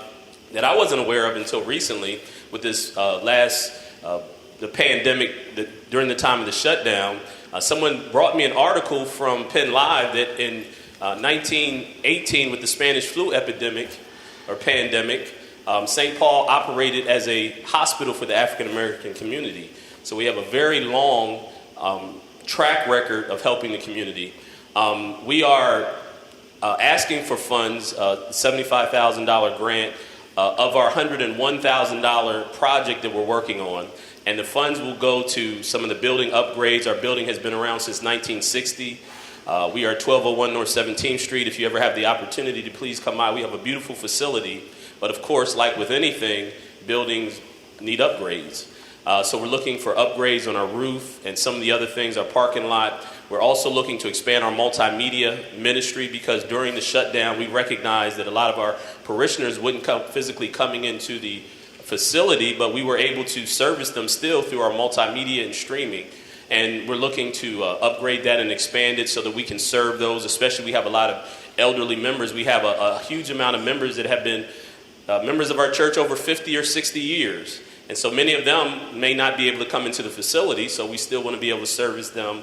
that I wasn't aware of until recently with this the pandemic, during the time of the shutdown, someone brought me an article from Penn Live that in 1918 with the Spanish flu epidemic or pandemic, St. Paul operated as a hospital for the African American community. So we have a very long track record of helping the community. We are asking for funds, $75,000 grant of our $101,000 project that we're working on. And the funds will go to some of the building upgrades. Our building has been around since 1960. We are 1201 North 17th Street. If you ever have the opportunity to please come by, we have a beautiful facility. But of course, like with anything, buildings need upgrades. So we're looking for upgrades on our roof and some of the other things, our parking lot. We're also looking to expand our multimedia ministry because during the shutdown, we recognized that a lot of our parishioners wouldn't come physically coming into the facility, but we were able to service them still through our multimedia and streaming. And we're looking to upgrade that and expand it so that we can serve those, especially we have a lot of elderly members. We have a huge amount of members that have been members of our church over 50 or 60 years. And so many of them may not be able to come into the facility, so we still want to be able to service them.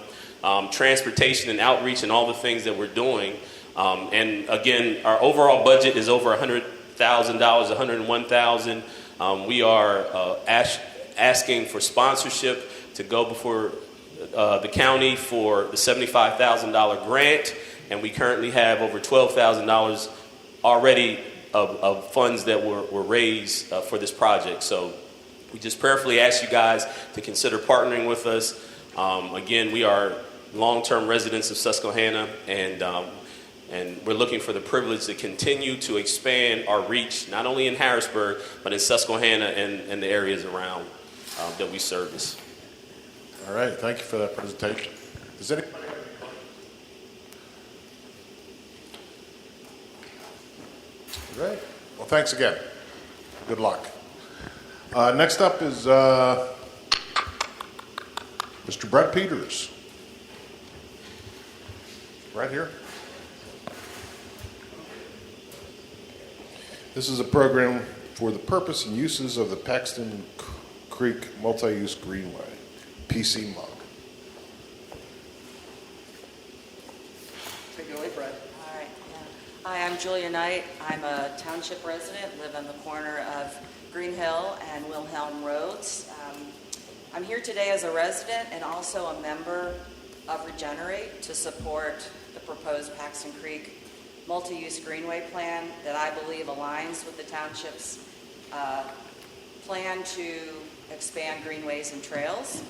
Transportation and outreach and all the things that we're doing And again, our overall budget is over $100,000, $101,000. We are asking for sponsorship to go before the county for the $75,000 grant, and we currently have over $12,000 already of funds that were raised for this project. So we just prayerfully ask you guys to consider partnering with us. Again, we are long-term residents of Susquehanna, and we're looking for the privilege to continue to expand our reach, not only in Harrisburg, but in Susquehanna and the areas around that we service. All right, thank you for that presentation. Does anybody have any questions? All right, well, thanks again. Good luck. Next up is Mr. Brett Peters. Right here. This is a program for the purpose and uses of the Paxton Creek Multi-Use Greenway, PC MUG. Take it away, Brad. All right. Yeah. Hi, I'm Julia Knight. I'm a township resident, live on the corner of Green Hill and Wilhelm Roads. I'm here today as a resident and also a member of Regenerate to support the proposed Paxton Creek multi-use greenway plan that I believe aligns with the township's plan to expand greenways and trails.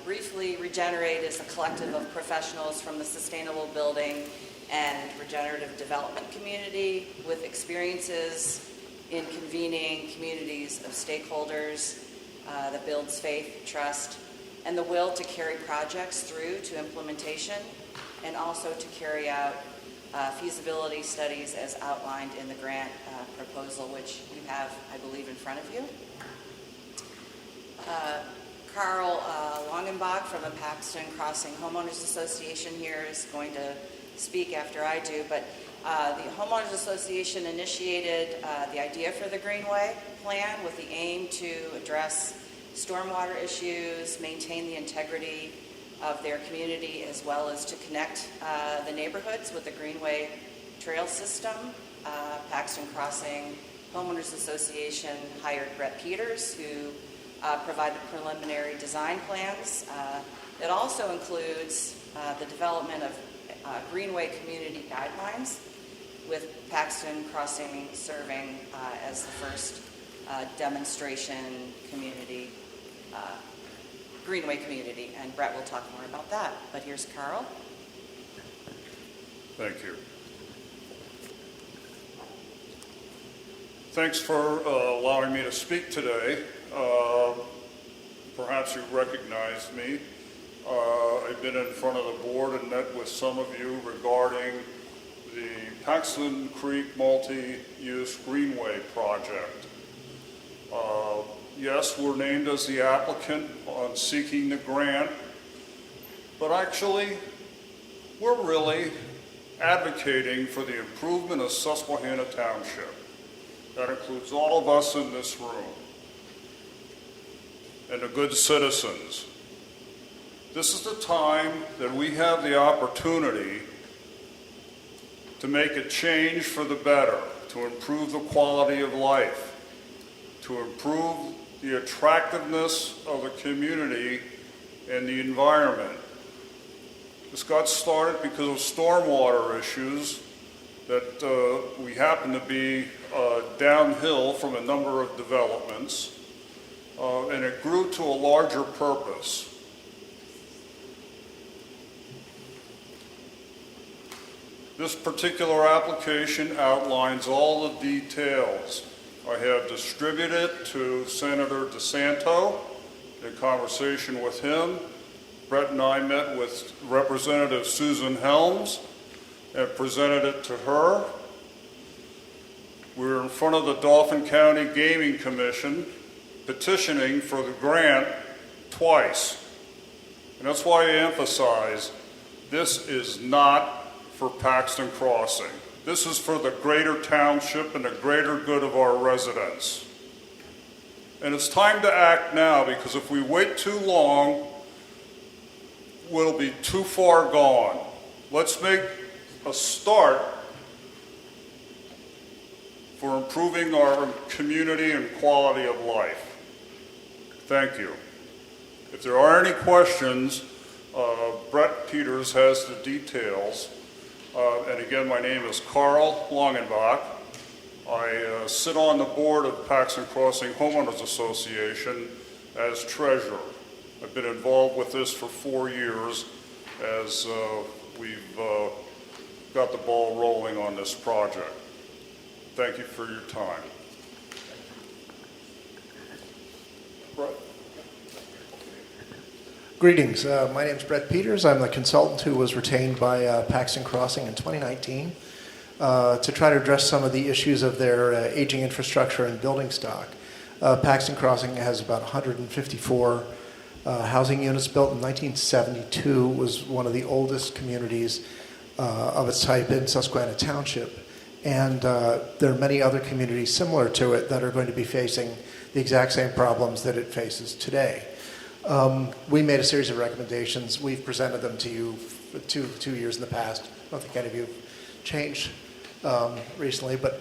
Briefly, Regenerate is a collective of professionals from the sustainable building and regenerative development community with experiences in convening communities of stakeholders that builds faith, trust, and the will to carry projects through to implementation, and also to carry out feasibility studies as outlined in the grant proposal, which you have, I believe, in front of you. Carl Longenbach from the Paxton Crossing Homeowners Association here is going to speak after I do, but the Homeowners Association initiated the idea for the Greenway plan with the aim to address stormwater issues, maintain the integrity of their community, as well as to connect the neighborhoods with the Greenway trail system. Paxton Crossing Homeowners Association hired Brett Peters, who provided preliminary design plans. It also includes the development of Greenway community guidelines, with Paxton Crossing serving as the first demonstration community, Greenway community, and Brett will talk more about that. But here's Carl. Thank you. Thanks for allowing me to speak today. Perhaps you recognize me. I've been in front of the board and met with some of you regarding the Paxton Creek Multi-Use Greenway project. Yes, we're named as the applicant on seeking the grant, but actually, we're really advocating for the improvement of Susquehanna Township. That includes all of us in this room and the good citizens. This is the time that we have the opportunity to make a change for the better, to improve the quality of life, to improve the attractiveness of the community and the environment. This got started because of stormwater issues that we happen to be downhill from a number of developments, and it grew to a larger purpose. This particular application outlines all the details. I have distributed it to Senator DeSanto, in conversation with him. Brett and I met with Representative Susan Helms and presented it to her. We were in front of the Dauphin County Gaming Commission petitioning for the grant twice. And that's why I emphasize this is not for Paxton Crossing. This is for the greater township and the greater good of our residents. And it's time to act now, because if we wait too long, we'll be too far gone. Let's make a start for improving our community and quality of life. Thank you. If there are any questions, Brett Peters has the details. And again, my name is Carl Longenbach. I sit on the board of Paxton Crossing Homeowners Association as treasurer. I've been involved with this for 4 years as we've got the ball rolling on this project. Thank you for your time. Brett? Greetings. My name is Brett Peters. I'm the consultant who was retained by Paxton Crossing in 2019 to try to address some of the issues of their aging infrastructure and building stock. Paxton Crossing has about 154 housing units built in 1972. Was one of the oldest communities of its type in Susquehanna Township. And there are many other communities similar to it that are going to be facing the exact same problems that it faces today. We made a series of recommendations. We've presented them to you for two years in the past. I don't think any of you have changed recently, but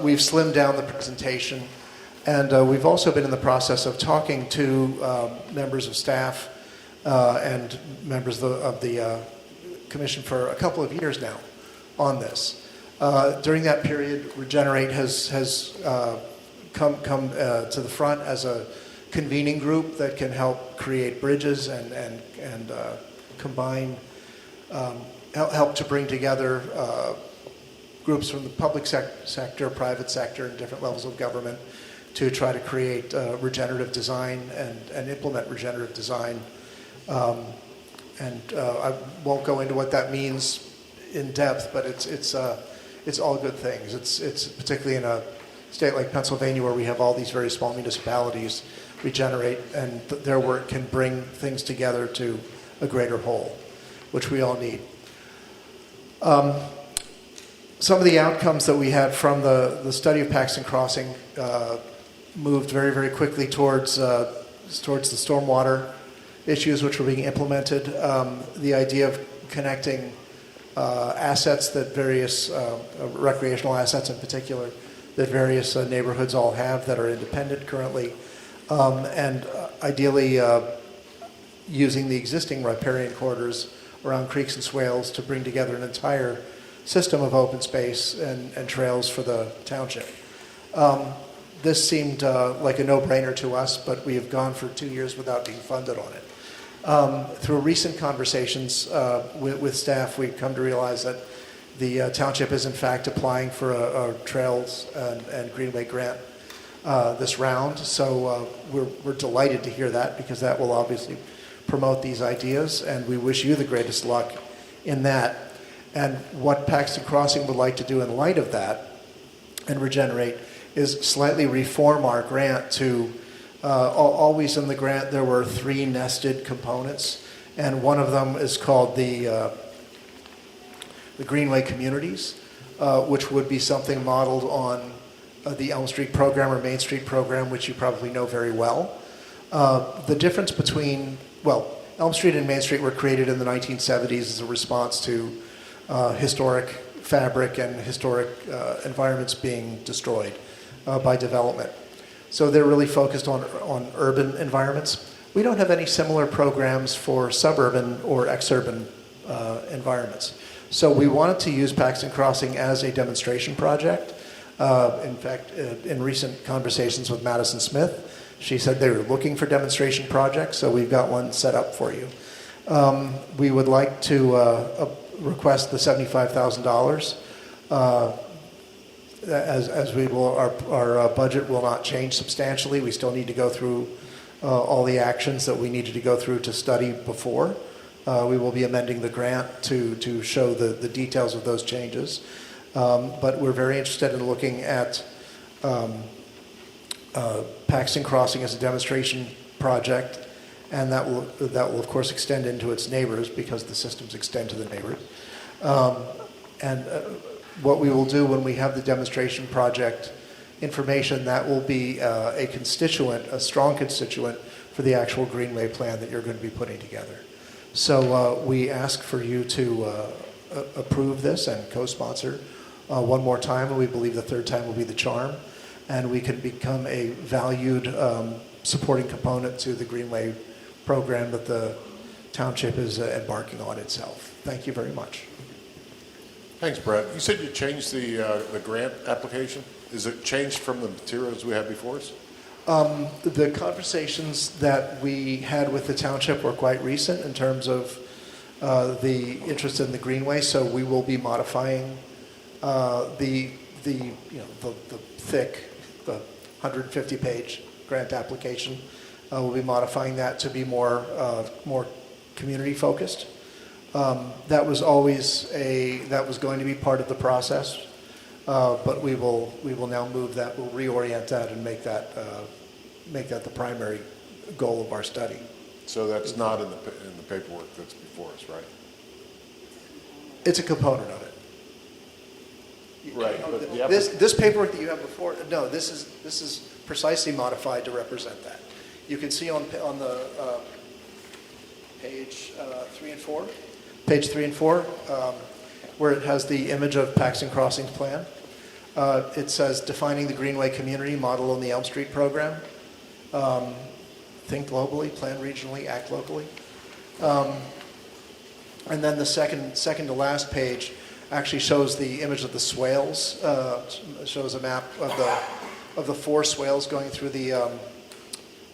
we've slimmed down the presentation. And we've also been in the process of talking to members of staff and members of the commission for a couple of years now on this. During that period, Regenerate has come to the front as a convening group that can help create bridges and combine, help to bring together groups from the public sector, private sector, and different levels of government to try to create regenerative design and implement regenerative design. I won't go into what that means in depth, but it's all good things. It's particularly in a state like Pennsylvania where we have all these very small municipalities. Regenerate and their work can bring things together to a greater whole, which we all need. Some of the outcomes that we had from the study of Paxton Crossing moved very, very quickly towards the stormwater issues which were being implemented. The idea of connecting assets that various recreational assets in particular that various neighborhoods all have that are independent currently, and ideally using the existing riparian corridors around creeks and swales to bring together an entire system of open space and trails for the township. This seemed like a no-brainer to us, but we have gone for 2 years without being funded on it. Through recent conversations with staff, we've come to realize that the township is in fact applying for a trails and greenway grant this round. So we're delighted to hear that, because that will obviously promote these ideas, and we wish you the greatest luck in that. And what Paxton Crossing would like to do in light of that and Regenerate is slightly reform our grant to always in the grant there were 3 nested components, and one of them is called the Greenway Communities, which would be something modeled on the Elm Street program or Main Street program, which you probably know very well. The difference between, Elm Street and Main Street were created in the 1970s as a response to historic fabric and historic environments being destroyed by development. So they're really focused on urban environments. We don't have any similar programs for suburban or exurban environments. So we wanted to use Paxton Crossing as a demonstration project. In fact, in recent conversations with Madison Smith, she said they were looking for demonstration projects, so we've got one set up for you. We would like to request the $75,000. As we will, our budget will not change substantially. We still need to go through all the actions that we needed to go through to study before. We will be amending the grant to show the details of those changes. But we're very interested in looking at Paxton Crossing as a demonstration project, and that will of course extend into its neighbors, because the systems extend to the neighbors. What we will do when we have the demonstration project information, that will be a strong constituent for the actual Greenway plan that you're going to be putting together. So we ask for you to approve this and co-sponsor one more time, and we believe the third time will be the charm, and we can become a valued supporting component to the Greenway program that the township is embarking on itself. Thank you very much. Thanks, Brett. You said you changed the grant application. Is it changed from the materials we had before us? The conversations that we had with the township were quite recent in terms of the interest in the Greenway, so we will be modifying the thick, the 150-page grant application. We'll be modifying that to be more community focused. That was going to be part of the process, but we will now move that. We'll reorient that and make that the primary goal of our study. So that's not in the paperwork that's before us, right? It's a component of it. Right. But This paperwork that you have before, no, this is precisely modified to represent that. You can see on the page 3 and 4, page 3 and 4, where it has the image of Paxton Crossings plan. It says defining the Greenway community model on the Elm Street program. Think globally, plan regionally, act locally. And then the second to last page actually shows the image of the swales. Shows a map of the 4 swales going through the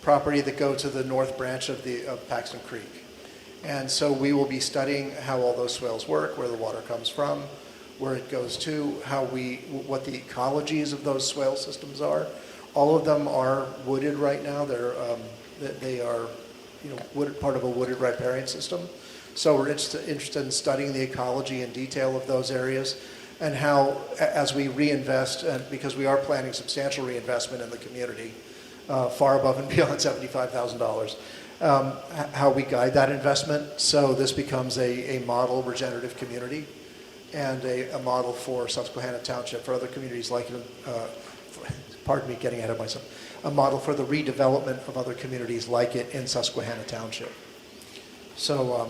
property that go to the north branch of Paxton Creek. And so we will be studying how all those swales work, where the water comes from, where it goes to, what the ecologies of those swale systems are. All of them are wooded right now. They are part of a wooded riparian system. So we're interested in studying the ecology in detail of those areas and how, as we reinvest, and because we are planning substantial reinvestment in the community, far above and beyond $75,000, how we guide that investment so this becomes a model regenerative community and a model for Susquehanna Township, for other communities like it, pardon me, getting ahead of myself, a model for the redevelopment of other communities like it in Susquehanna Township. So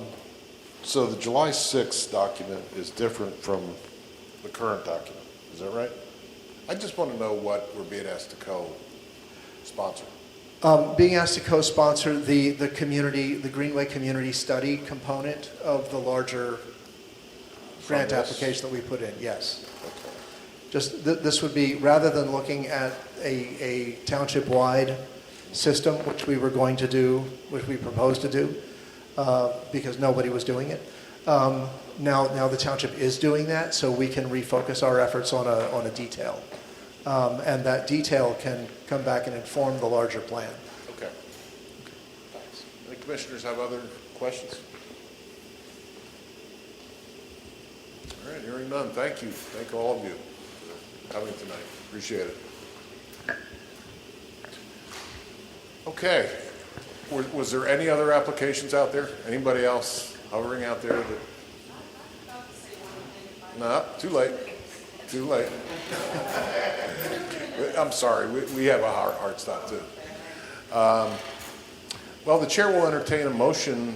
the July 6th document is different from the current document. Is that right? I just want to know what we're being asked to co-sponsor. Being asked to co-sponsor the Greenway community study component of the larger grant application that we put in, yes. Just this would be, rather than looking at a township-wide system, which we were going to do, which we proposed to do, because nobody was doing it. Now the township is doing that, so we can refocus our efforts on a detail. And that detail can come back and inform the larger plan. Okay. Thanks. Any commissioners have other questions? All right, hearing none. Thank you. Thank all of you for coming tonight. Appreciate it. Okay. Was there any other applications out there? Anybody else hovering out there? No, too late. Too late. I'm sorry, we have a hard stop too. Well, the chair will entertain a motion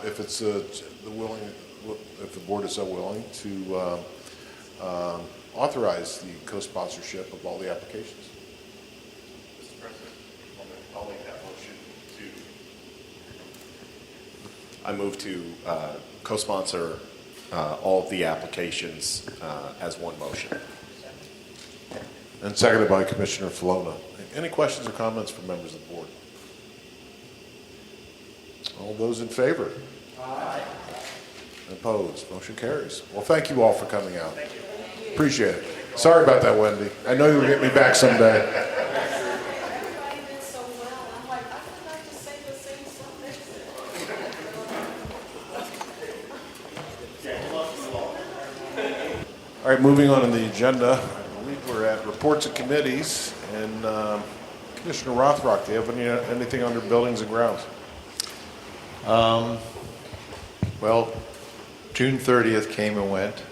if it's if the board is so willing to authorize the co-sponsorship of all the applications. Mr. President, I'll make that motion to. I move to co-sponsor all of the applications as one motion. And seconded by Commissioner Falona. Any questions or comments from members of the board? All those in favor? Aye. Opposed? Motion carries. Well, thank you all for coming out. Thank you. Appreciate it. Sorry about that, Wendy. I know you'll get me back someday. Everybody did so well. I'm like, I forgot to say the same something. All right, moving on in the agenda. I believe we're at reports of committees. And Commissioner Rothrock, do you have anything under buildings and grounds? Well, June 30th came and went.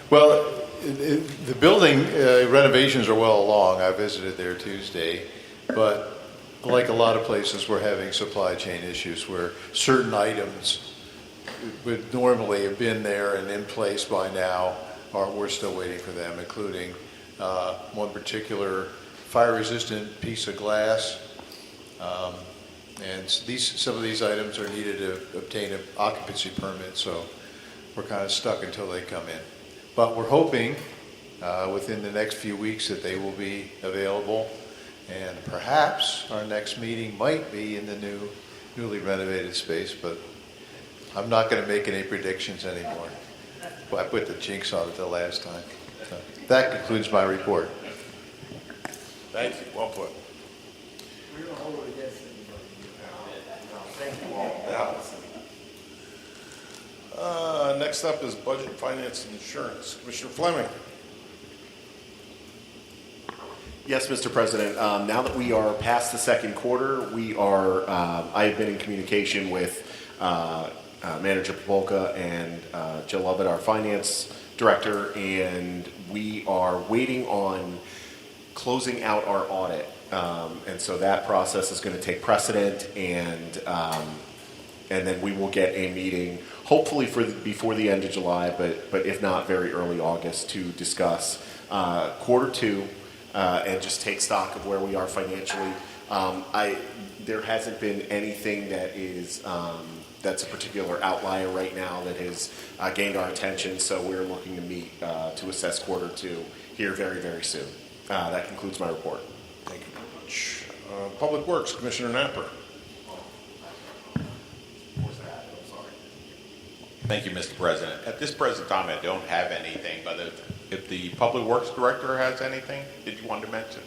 Well, the building renovations are well along. I visited there Tuesday, but like a lot of places, we're having supply chain issues where certain items would normally have been there and in place by now, or we're still waiting for them, including one particular fire-resistant piece of glass. And some of these items are needed to obtain an occupancy permit, so we're kind of stuck until they come in. But we're hoping within the next few weeks that they will be available, and perhaps our next meeting might be in the newly renovated space, but I'm not going to make any predictions anymore. I put the jinx on it the last time. So that concludes my report. Thank you. Well put. Thank you all. Next up is Budget, Finance, and Insurance. Commissioner Fleming. Yes, Mr. President. Now that we are past the second quarter, I have been in communication with Manager Popolka and Jill Lovett, our finance director, and we are waiting on closing out our audit. And so that process is going to take precedent, and then we will get a meeting, hopefully before the end of July, but if not, very early August, to discuss quarter two and just take stock of where we are financially. There hasn't been anything that is that's a particular outlier right now that has gained our attention, so we're looking to meet to assess quarter two here very, very soon. That concludes my report. Thank you very much. Public Works, Commissioner Napper. Thank you, Mr. President. At this present time, I don't have anything, but if the Public Works Director has anything that you want to mention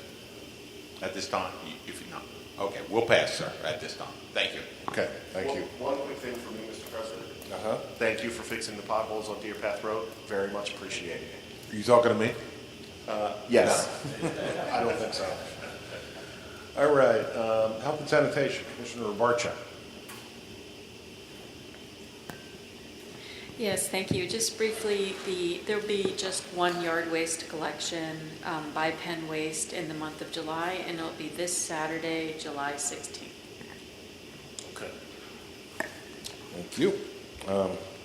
at this time, if you're not. Okay, we'll pass, sir, at this time. Thank you. Okay, thank you. One quick thing for me, Mr. President. Uh-huh. Thank you for fixing the potholes on Deer Path Road. Very much appreciated. Are you talking to me? Yes. No. I don't think so. All right, Health and Sanitation, Commissioner Barchak. Yes, thank you. Just briefly, there'll be just one yard waste collection by Penn Waste in the month of July, and it'll be this Saturday, July 16th. Okay. Thank you.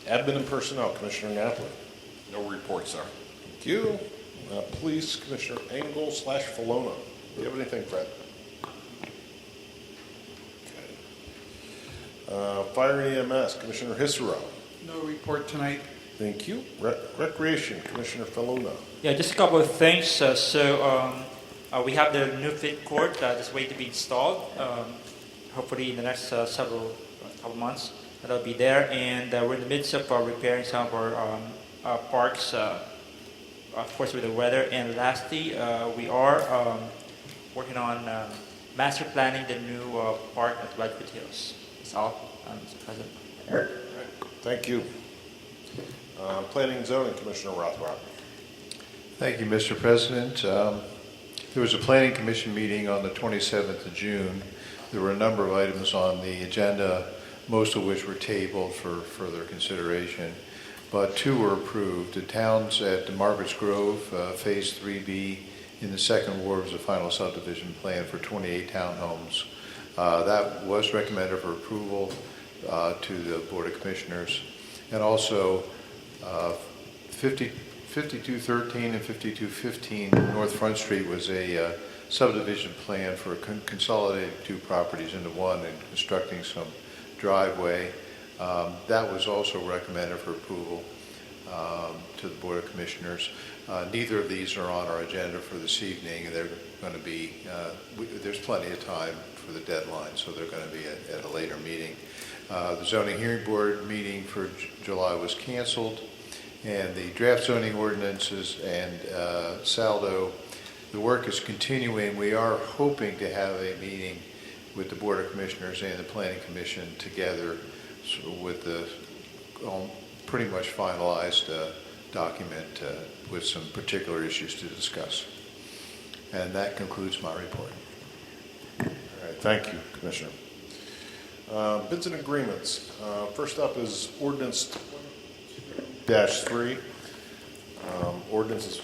Admin and Personnel, Commissioner Napper. No report, sir. Thank you. Police, Commissioner Engel/Falona. Do you have anything, Fred? Okay. Fire and EMS, Commissioner Hisaro. No report tonight. Thank you. Recreation, Commissioner Falona. Yeah, just a couple of things. We have the new fit court that's waiting to be installed. Hopefully in the next couple months that'll be there. And we're in the midst of repairing some of our parks, of course with the weather. And lastly, we are working on master planning the new park at Redwood Hills. That's all, Mr. President. Thank you. Planning and Zoning, Commissioner Rothrock. Thank you, Mr. President. There was a Planning Commission meeting on the 27th of June. There were a number of items on the agenda, most of which were tabled for further consideration, but two were approved. The towns at Margaret's Grove, Phase 3B in the second ward was the final subdivision plan for 28 townhomes. That was recommended for approval to the Board of Commissioners. And also 5213 and 5215 North Front Street was a subdivision plan for consolidating two properties into one and constructing some driveway. That was also recommended for approval to the Board of Commissioners. Neither of these are on our agenda for this evening. They're going to be, there's plenty of time for the deadline, so they're going to be at a later meeting. The Zoning Hearing Board meeting for July was canceled, and the draft zoning ordinances and saldo, the work is continuing. We are hoping to have a meeting with the Board of Commissioners and the Planning Commission together with the pretty much finalized document with some particular issues to discuss. And that concludes my report. All right, thank you, Commissioner. Bids and agreements. First up is Ordinance 3. Ordinance is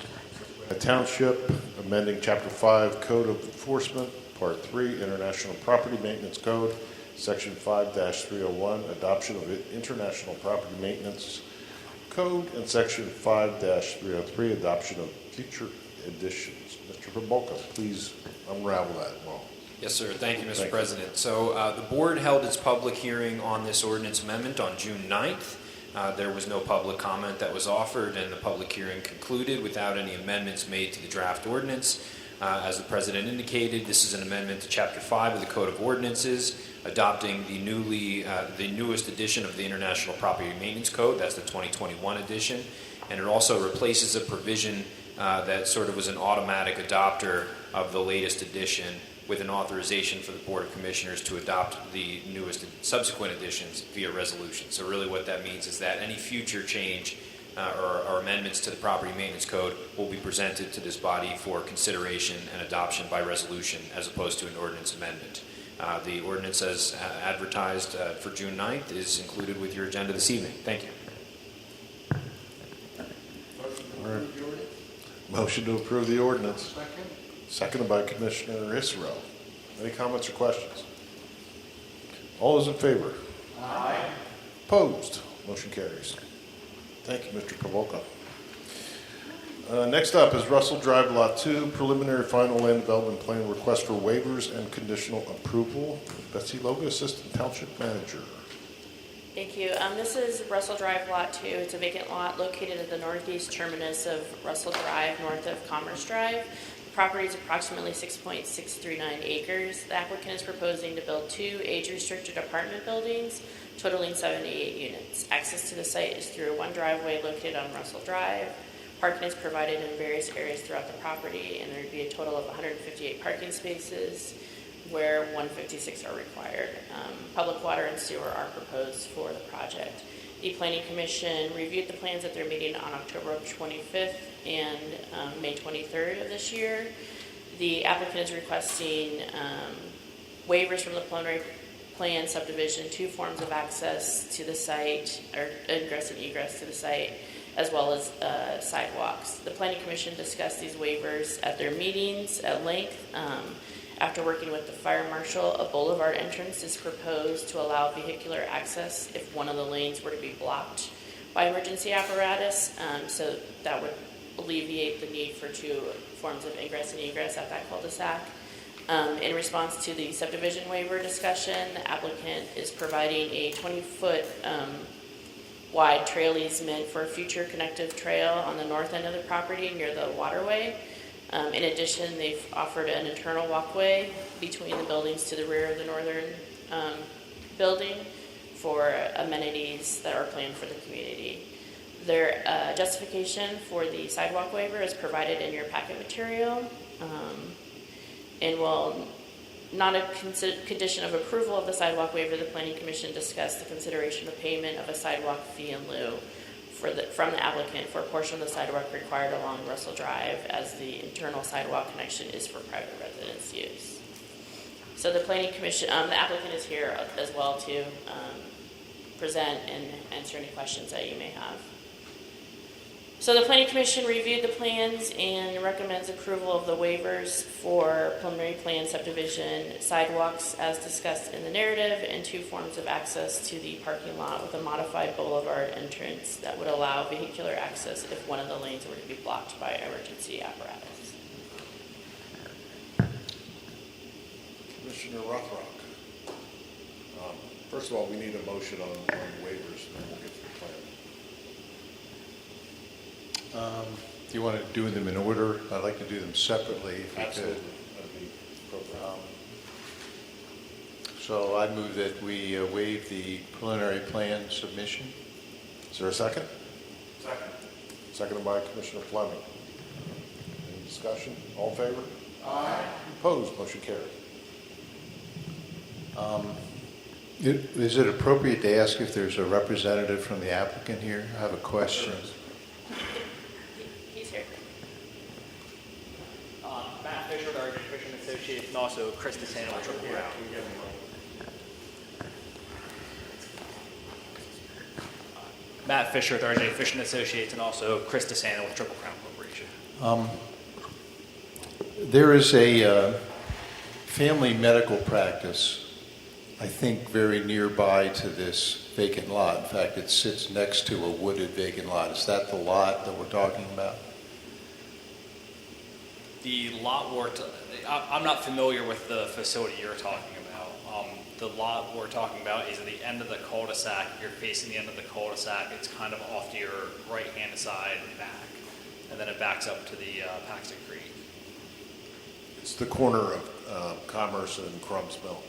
a township amending Chapter 5 Code of Enforcement, Part 3, International Property Maintenance Code, Section 5-301, adoption of International Property Maintenance Code, and Section 5-303, adoption of future editions. Mr. Probolka, please unravel that. Well, Yes, sir. Thank you, Mr. Thank you. President. So the board held its public hearing on this ordinance amendment on June 9th. There was no public comment that was offered, and the public hearing concluded without any amendments made to the draft ordinance. As the President indicated, this is an amendment to Chapter 5 of the Code of Ordinances, adopting the newest edition of the International Property Maintenance Code. That's the 2021 edition. And it also replaces a provision that sort of was an automatic adopter of the latest edition, with an authorization for the Board of Commissioners to adopt the newest subsequent editions via resolution. So really what that means is that any future change or amendments to the Property Maintenance Code will be presented to this body for consideration and adoption by resolution as opposed to an ordinance amendment. The ordinance as advertised for June 9th is included with your agenda this evening. Thank you. all right. Motion to approve the ordinance. Seconded by Commissioner Isro. Any comments or questions? All those in favor? Aye. Opposed? Motion carries. Thank you, Mr. Provolka. Next up is Russell Drive Lot 2, preliminary final land development plan request for waivers and conditional approval. Betsy Loga, Assistant Township Manager. Thank you. This is Russell Drive Lot 2. It's a vacant lot located at the northeast terminus of Russell Drive, north of Commerce Drive. The property is approximately 6.639 acres. The applicant is proposing to build 2 age-restricted apartment buildings, totaling 78 units. Access to the site is through one driveway located on Russell Drive. Parking is provided in various areas throughout the property, and there would be a total of 158 parking spaces, where 156 are required. Public water and sewer are proposed for the project. The Planning Commission reviewed the plans at their meeting on October 25th and May 23rd of this year. The applicant is requesting waivers from the preliminary plan subdivision, 2 forms of access to the site, or ingress and egress to the site, as well as sidewalks. The Planning Commission discussed these waivers at their meetings at length. After working with the fire marshal, a boulevard entrance is proposed to allow vehicular access if one of the lanes were to be blocked by emergency apparatus. So that would alleviate the need for 2 forms of ingress and egress at that cul-de-sac. In response to the subdivision waiver discussion, the applicant is providing a 20-foot wide trail easement for a future connective trail on the north end of the property near the waterway. In addition, they've offered an internal walkway between the buildings to the rear of the northern building for amenities that are planned for the community. Their justification for the sidewalk waiver is provided in your packet material, and while not a condition of approval of the sidewalk waiver, the Planning Commission discussed the consideration of payment of a sidewalk fee in lieu from the applicant for a portion of the sidewalk required along Russell Drive, as the internal sidewalk connection is for private residence use. So the Planning Commission, the applicant is here as well to present and answer any questions that you may have. So the Planning Commission reviewed the plans and recommends approval of the waivers for preliminary plan subdivision, sidewalks as discussed in the narrative, and 2 forms of access to the parking lot with a modified boulevard entrance that would allow vehicular access if one of the lanes were to be blocked by emergency apparatus. Commissioner Rothrock. First of all, we need a motion on waivers, and then we'll get to the plan. Do you want to do them in order? I'd like to do them separately if we Absolutely. could. That'd be appropriate. So I move that we waive the preliminary plan submission. Is there a second? Second. Seconded by Commissioner Fleming. Any discussion? All in favor? Aye. Opposed? Motion carried. Is it appropriate to ask if there's a representative from the applicant here? I have a question. He's here. Matt Fisher with RJ Fisher and Associates, and also Chris DeSanto with Triple Crown. Matt Fisher with RJ Fisher and Associates, and also Chris DeSanto with Triple Crown Corporation. There is a family medical practice, I think, very nearby to this vacant lot. In fact, it sits next to a wooded vacant lot. Is that the lot that we're talking about? The lot I'm not familiar with the facility you're talking about. The lot we're talking about is at the end of the cul-de-sac. If you're facing the end of the cul-de-sac, it's kind of off to your right-hand side and back. And then it backs up to the Paxton Creek. It's the corner of Commerce and Crumbs Mill.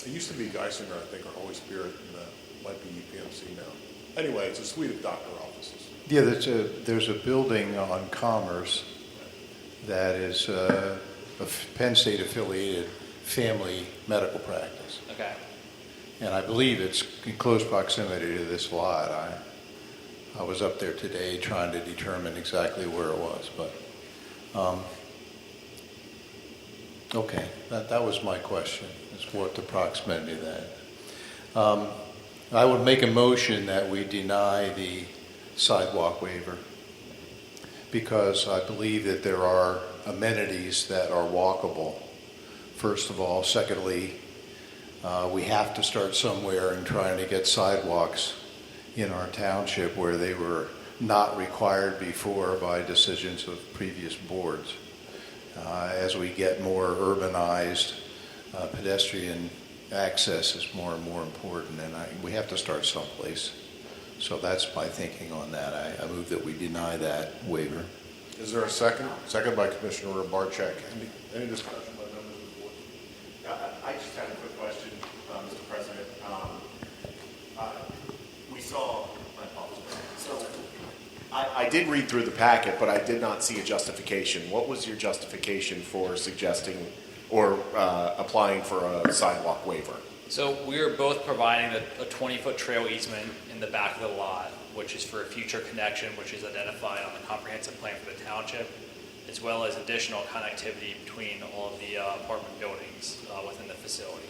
It used to be Geisinger, I think, or Holy Spirit, and might be UPMC now. Anyway, it's a suite of doctor offices. Yeah, there's a building on Commerce that is a Penn State affiliated family medical practice. Okay. And I believe it's in close proximity to this lot. I was up there today trying to determine exactly where it was, but okay, that was my question, is what the proximity of that. I would make a motion that we deny the sidewalk waiver because I believe that there are amenities that are walkable, first of all. Secondly, we have to start somewhere in trying to get sidewalks in our township where they were not required before by decisions of previous boards. As we get more urbanized, pedestrian access is more and more important, and we have to start someplace. So that's my thinking on that. I move that we deny that waiver. Is there a second? Second by Commissioner Barczyk. Any discussion by members of the board? I just had a quick question, Mr. President. We saw, I apologize. So I did read through the packet, but I did not see a justification. What was your justification for suggesting or applying for a sidewalk waiver? So we are both providing a 20-foot trail easement in the back of the lot, which is for a future connection, which is identified on the comprehensive plan for the township, as well as additional connectivity between all of the apartment buildings within the facility.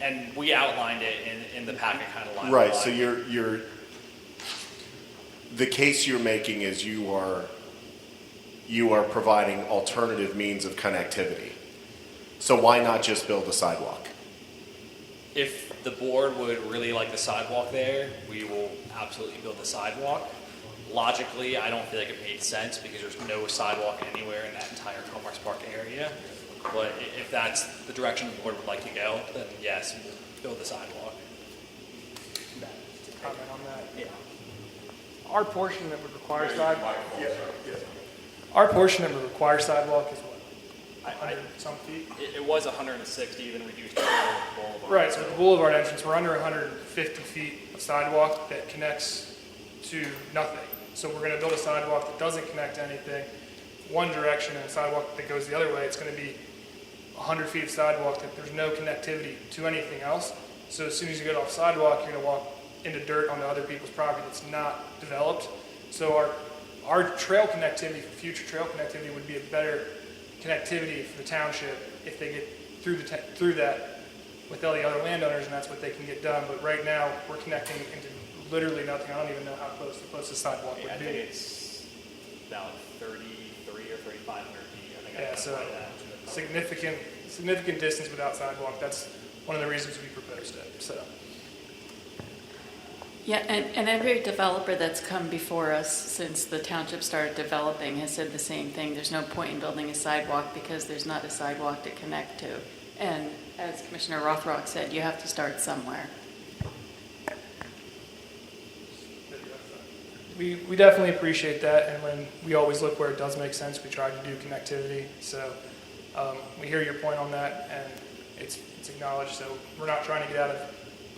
And we outlined it in the packet kind of line. Right. So the case you're making is you are providing alternative means of connectivity. So why not just build a sidewalk? If the board would really like the sidewalk there, we will absolutely build the sidewalk. Logically, I don't feel like it made sense because there's no sidewalk anywhere in that entire Commerce Park area. But if that's the direction the board would like to go, then yes, we'll build the sidewalk. To comment on that? Yeah. Our portion that would require sidewalk. Our portion that would require sidewalk is what? 100 some feet? It was 160, then reduced to the boulevard. Right, so the boulevard entrance, we're under 150 feet of sidewalk that connects to nothing. So we're going to build a sidewalk that doesn't connect to anything, one direction, and a sidewalk that goes the other way. It's going to be 100 feet of sidewalk that there's no connectivity to anything else. So as soon as you get off sidewalk, you're going to walk into dirt onto other people's property that's not developed. So our trail connectivity, future trail connectivity, would be a better connectivity for the township if they get through that with all the other landowners, and that's what they can get done. But right now, we're connecting into literally nothing. I don't even know how close the closest sidewalk would be. I think it's about 33 or 3,500 feet. I think Yeah, so significant distance without sidewalk. That's one of the reasons we proposed it. So. Yeah, and every developer that's come before us since the township started developing has said the same thing. There's no point in building a sidewalk because there's not a sidewalk to connect to. And as Commissioner Rothrock said, you have to start somewhere. We definitely appreciate that, and when we always look where it does make sense, we try to do connectivity. So we hear your point on that, and it's acknowledged. So we're not trying to get out of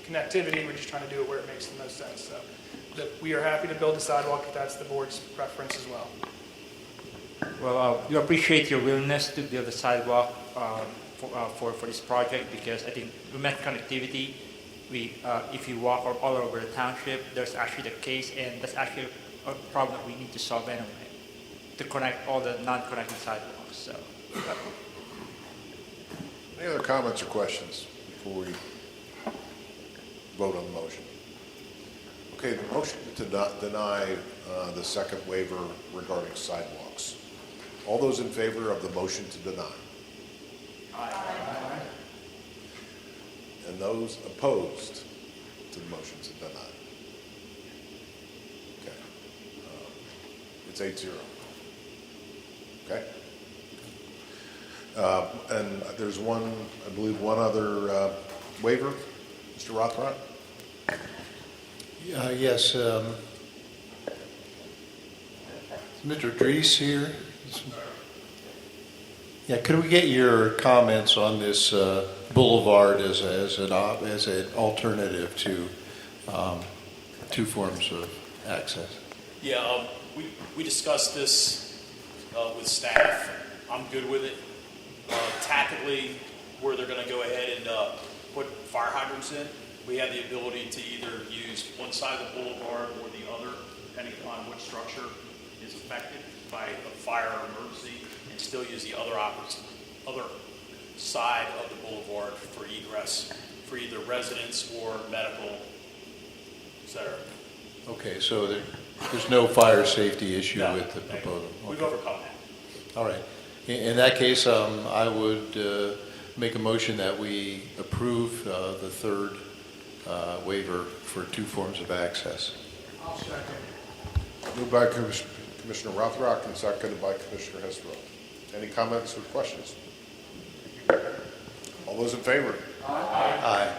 connectivity, we're just trying to do it where it makes the most sense. So we are happy to build a sidewalk if that's the board's preference as well. Well, we appreciate your willingness to build a sidewalk for this project because I think we meant connectivity. If you walk all over the township, there's actually the case, and that's actually a problem we need to solve anyway, to connect all the non-connected sidewalks. So. Any other comments or questions before we vote on the motion? Okay, the motion to deny the second waiver regarding sidewalks. All those in favor of the motion to deny? Aye. And those opposed to the motion to deny? Okay. It's 8-0. Okay? And there's one, I believe, one other waiver. Mr. Rothrock? Yes. Mr. Dries here. Yeah, could we get your comments on this boulevard as an alternative to two forms of access? Yeah, we discussed this with staff. I'm good with it. Tactically, where they're going to go ahead and put fire hydrants in, we have the ability to either use one side of the boulevard or the other, depending upon which structure is affected by a fire or emergency, and still use the other side of the boulevard for egress for either residents or medical, et cetera. Okay, so there's no fire safety issue with the proposal? We've overcome that. All right. In that case, I would make a motion that we approve the third waiver for two forms of access. I'll second. Moved by Commissioner Rothrock and seconded by Commissioner Hesserell. Any comments or questions? All those in favor? Aye.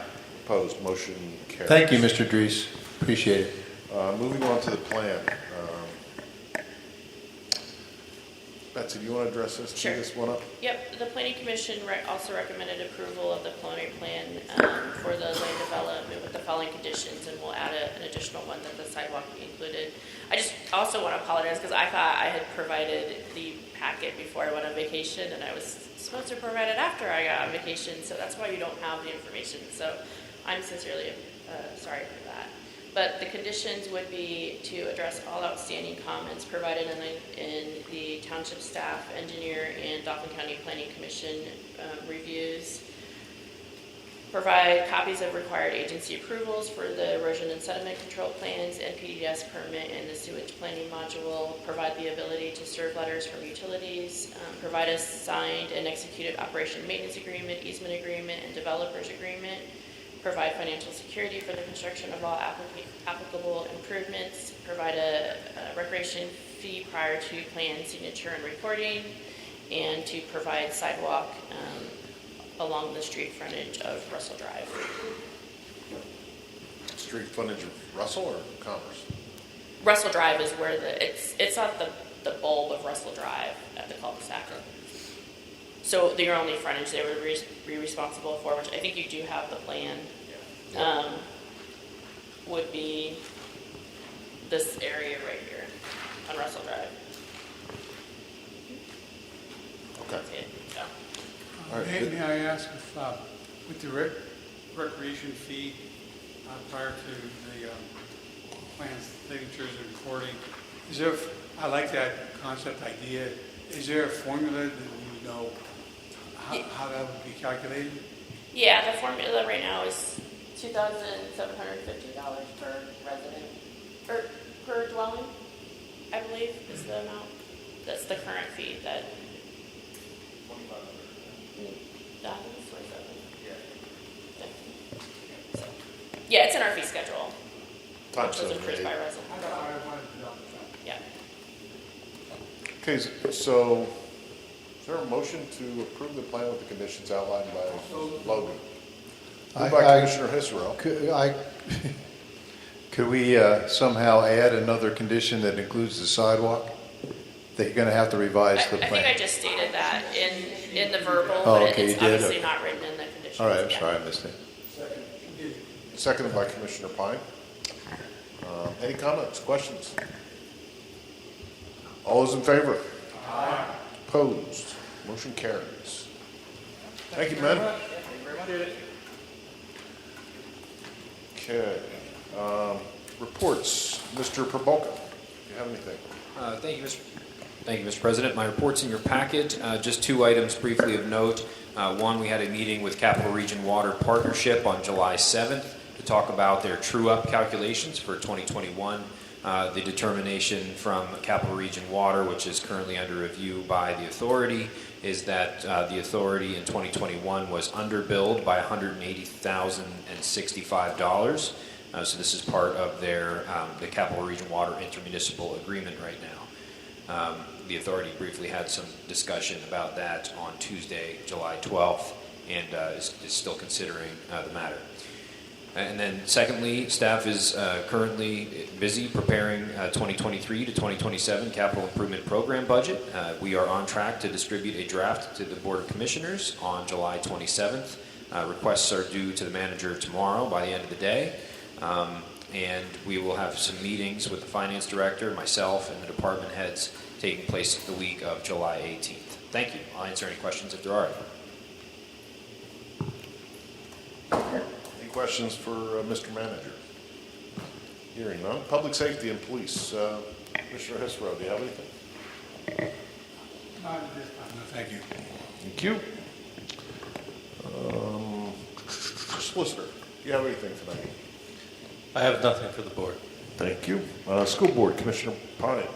Opposed? Motion carries. Thank you, Mr. Dries. Appreciate it. Moving on to the plan. Betsy, do you want to address this? Sure. Tee this one up? Yep, the planning commission also recommended approval of the preliminary plan for the land development with the following conditions, and we'll add an additional one that the sidewalk be included. I just also want to apologize because I thought I had provided the packet before I went on vacation, and I was supposed to provide it after I got on vacation, so that's why you don't have the information. So I'm sincerely sorry for that. But the conditions would be to address all outstanding comments provided in the township staff, engineer, and Dauphin County Planning Commission reviews. Provide copies of required agency approvals for the erosion and sediment control plans and PDS permit and the sewage planning module. Provide the ability to serve letters from utilities. Provide a signed and executed operation and maintenance agreement, easement agreement, and developers agreement. Provide financial security for the construction of all applicable improvements. Provide a recreation fee prior to plan signature and recording. And to provide sidewalk along the street frontage of Russell Drive. Street frontage of Russell or Commerce? Russell Drive is where it's at the bulb of Russell Drive at the cul-de-sac. So your only frontage they would be responsible for, which I think you do have the plan, would be this area right here on Russell Drive. Okay. That's it. So. All right. May I ask if, with the recreation fee prior to the plans, signatures, and recording, is there? I like that concept idea. Is there a formula that you know how that would be calculated? Yeah, the formula right now is $2,750 per resident or per dwelling, I believe, is the amount. That's the current fee that. Yeah, it's in our fee schedule. Which was approved by resident. Yeah. Okay, so is there a motion to approve the plan with the conditions outlined by Logan? Moved by Commissioner Hesserell. Could we somehow add another condition that includes the sidewalk? That you're going to have to revise the plan? I think I just stated that in the verbal, Oh, but okay, it's you did? obviously Okay. not written in the conditions. All right, I'm yet. sorry, I missed it. Seconded by Commissioner Pine. Any comments, questions? All those in favor? Aye. Opposed? Motion carries. Thank you, men. Okay. Reports. Mr. Probolka, do you have anything? Thank you, Mr. President. My report's in your packet. Just two items briefly of note. One, we had a meeting with Capital Region Water Partnership on July 7th to talk about their true-up calculations for 2021. The determination from Capital Region Water, which is currently under review by the authority, is that the authority in 2021 was underbilled by $180,065. So this is part of their the Capital Region Water intermunicipal agreement right now. The authority briefly had some discussion about that on Tuesday, July 12th, and is still considering the matter. And then secondly, staff is currently busy preparing 2023 to 2027 capital improvement program budget. We are on track to distribute a draft to the Board of Commissioners on July 27th. Requests are due to the manager tomorrow by the end of the day. And we will have some meetings with the finance director, myself, and the department heads taking place the week of July 18th. Thank you. I'll answer any questions if there are any. Any questions for Mr. Manager? Hearing none. Public Safety and Police. Commissioner Hisrow, do you have anything? Not at this time, no, thank you. Thank you. Solicitor, do you have anything tonight? I have nothing for the board. Thank you. School Board, Commissioner Pine.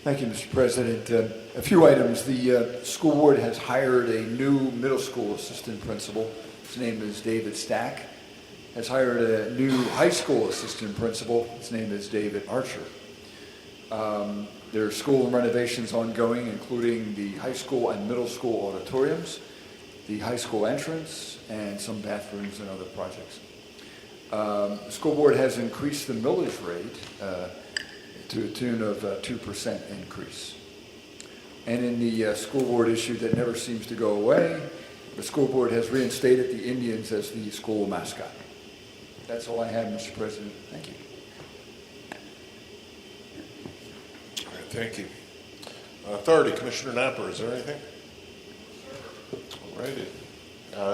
Thank you, Mr. President. A few items. The school board has hired a new middle school assistant principal. His name is David Stack. Has hired a new high school assistant principal. His name is David Archer. There are school renovations ongoing, including the high school and middle school auditoriums, the high school entrance, and some bathrooms and other projects. The school board has increased the millage rate to a tune of 2% increase. And in the school board issue that never seems to go away, the school board has reinstated the Indians as the school mascot. That's all I have, Mr. President. Thank you. All right, thank you. Authority, Commissioner Napper, is there anything? All righty.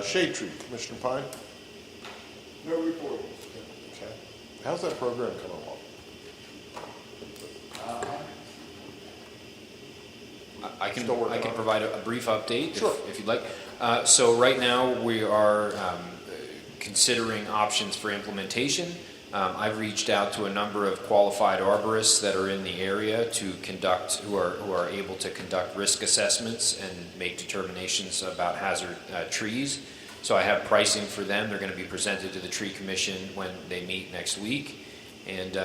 Shade Tree, Commissioner Pine? No report. Okay. How's that program coming along? I can provide a brief update if you'd like. So right now we are considering options for implementation. I've reached out to a number of qualified arborists that are in the area to conduct, who are able to conduct risk assessments and make determinations about hazard trees. So I have pricing for them. They're going to be presented to the Tree Commission when they meet next week, and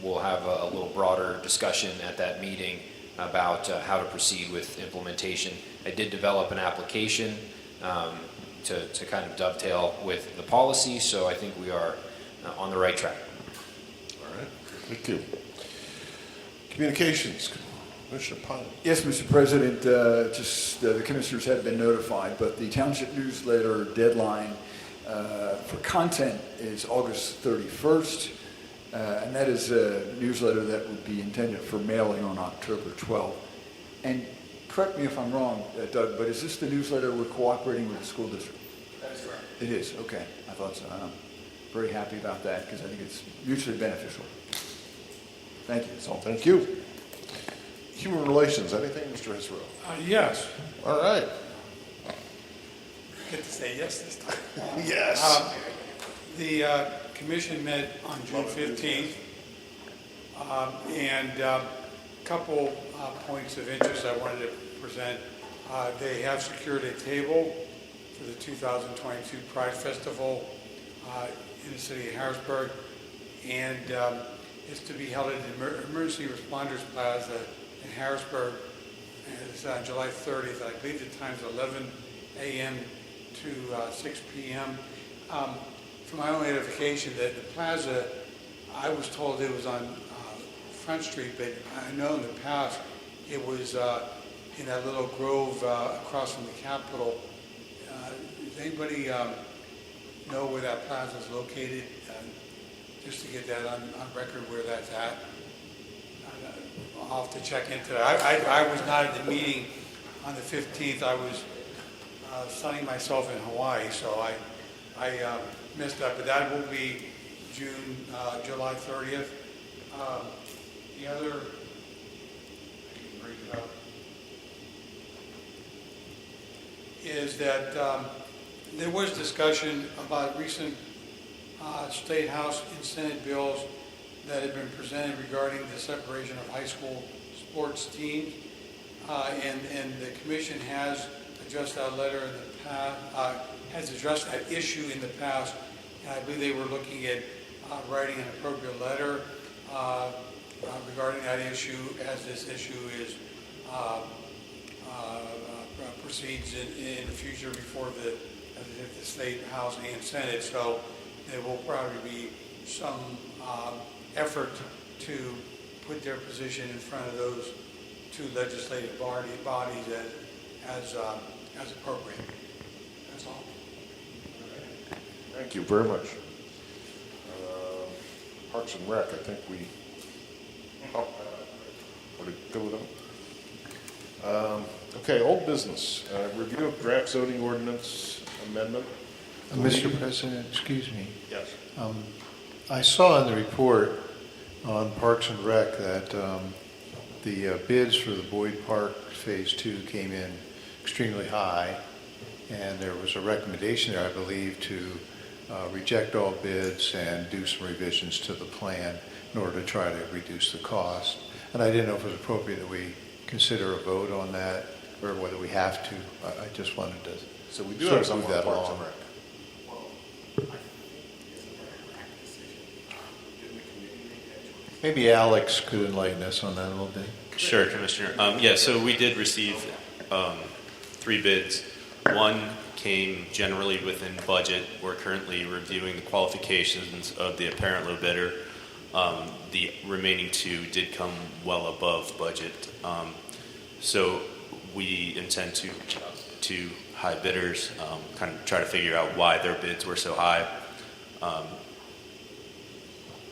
we'll have a little broader discussion at that meeting about how to proceed with implementation. I did develop an application to kind of dovetail with the policy, so I think we are on the right track. All right, thank you. Communications, Commissioner Pine. Yes, Mr. President, the commissioners have been notified, but the township newsletter deadline for content is August 31st, and that is a newsletter that would be intended for mailing on October 12th. And correct me if I'm wrong, Doug, but is this the newsletter we're cooperating with the school district? That is correct. It is, okay. I thought so. I'm very happy about that because I think it's mutually beneficial. Thank you. That's all. Thank you. Human Relations, anything, Mr. Hisrow? Yes. All right. Get to say yes this time. Yes. The commission met on June 15th, and a couple points of interest I wanted to present. They have secured a table for the 2022 Pride Festival in the city of Harrisburg, and it's to be held at the Emergency Responders Plaza in Harrisburg. And it's on July 30th. I believe the time's 11 a.m. to 6 p.m. For my own edification, that the plaza, I was told it was on Front Street, but I know in the past it was in that little grove across from the Capitol. Does anybody know where that plaza is located? Just to get that on record where that's at. I'll have to check into that. I was not at the meeting on the 15th. I was sunning myself in Hawaii, so I missed that. But that will be July 30th. The other, I can bring it up, is that There was discussion about recent State House and Senate bills that have been presented regarding the separation of high school sports teams. And the commission has addressed that letter in the past, has addressed that issue in the past. And I believe they were looking at writing an appropriate letter regarding that issue as this issue is proceeds in the future before the State House and Senate. So there will probably be some effort to put their position in front of those two legislative bodies as appropriate. That's all. Thank you very much. Parks and Rec, I think we, want to go with them? Okay, old business, review of draft zoning ordinance amendment. Mr. President, excuse me. Yes. I saw in the report on Parks and Rec that the bids for the Boyd Park Phase 2 came in extremely high, and there was a recommendation there, I believe, to reject all bids and do some revisions to the plan in order to try to reduce the cost. And I didn't know if it was appropriate that we consider a vote on that, or whether we have to. I just wanted to so we do have some move that Parks along. and Rec. Maybe Alex could enlighten us on that a little bit. Sure, Commissioner. Yeah, so we did receive 3 bids. One came generally within budget. We're currently reviewing the qualifications of the apparent low bidder. The remaining 2 did come well above budget. So we intend to high bidders, kind of try to figure out why their bids were so high.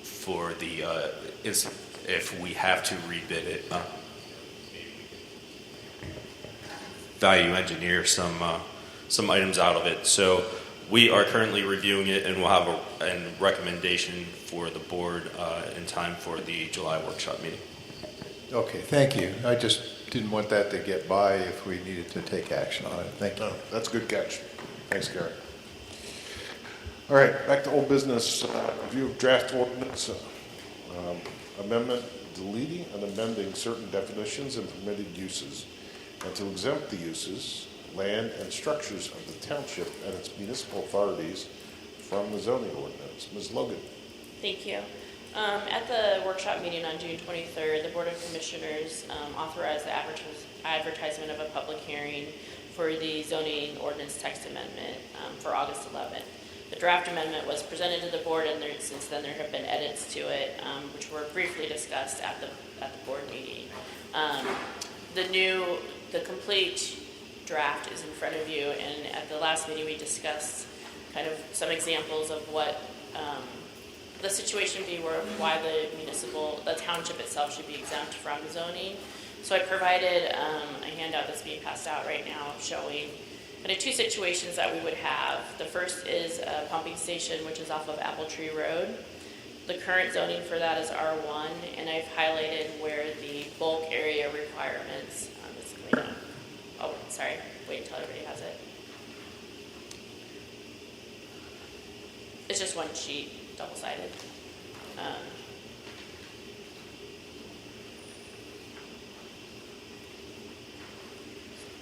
For the if we have to rebid it, value engineer some items out of it. So we are currently reviewing it, and we'll have a recommendation for the board in time for the July workshop meeting. Okay, thank you. I just didn't want that to get by if we needed to take action on it. Thank you. No, that's a good catch. Thanks, Gary. All right, back to old business. Review of draft ordinance amendment, deleting and amending certain definitions and permitted uses, and to exempt the uses, land, and structures of the township and its municipal authorities from the zoning ordinance. Ms. Logan. Thank you. At the workshop meeting on June 23rd, the Board of Commissioners authorized the advertisement of a public hearing for the zoning ordinance text amendment for August 11th. The draft amendment was presented to the board, and since then there have been edits to it, which were briefly discussed at the board meeting. The complete draft is in front of you, and at the last meeting we discussed kind of some examples of what the situation be where why the township itself should be exempt from zoning. So I provided a handout that's being passed out right now showing kind of 2 situations that we would have. The first is a pumping station, which is off of Apple Tree Road. The current zoning for that is R1, and I've highlighted where the bulk area requirements is coming up. Oh, sorry, wait until everybody has it. It's just one sheet, double-sided.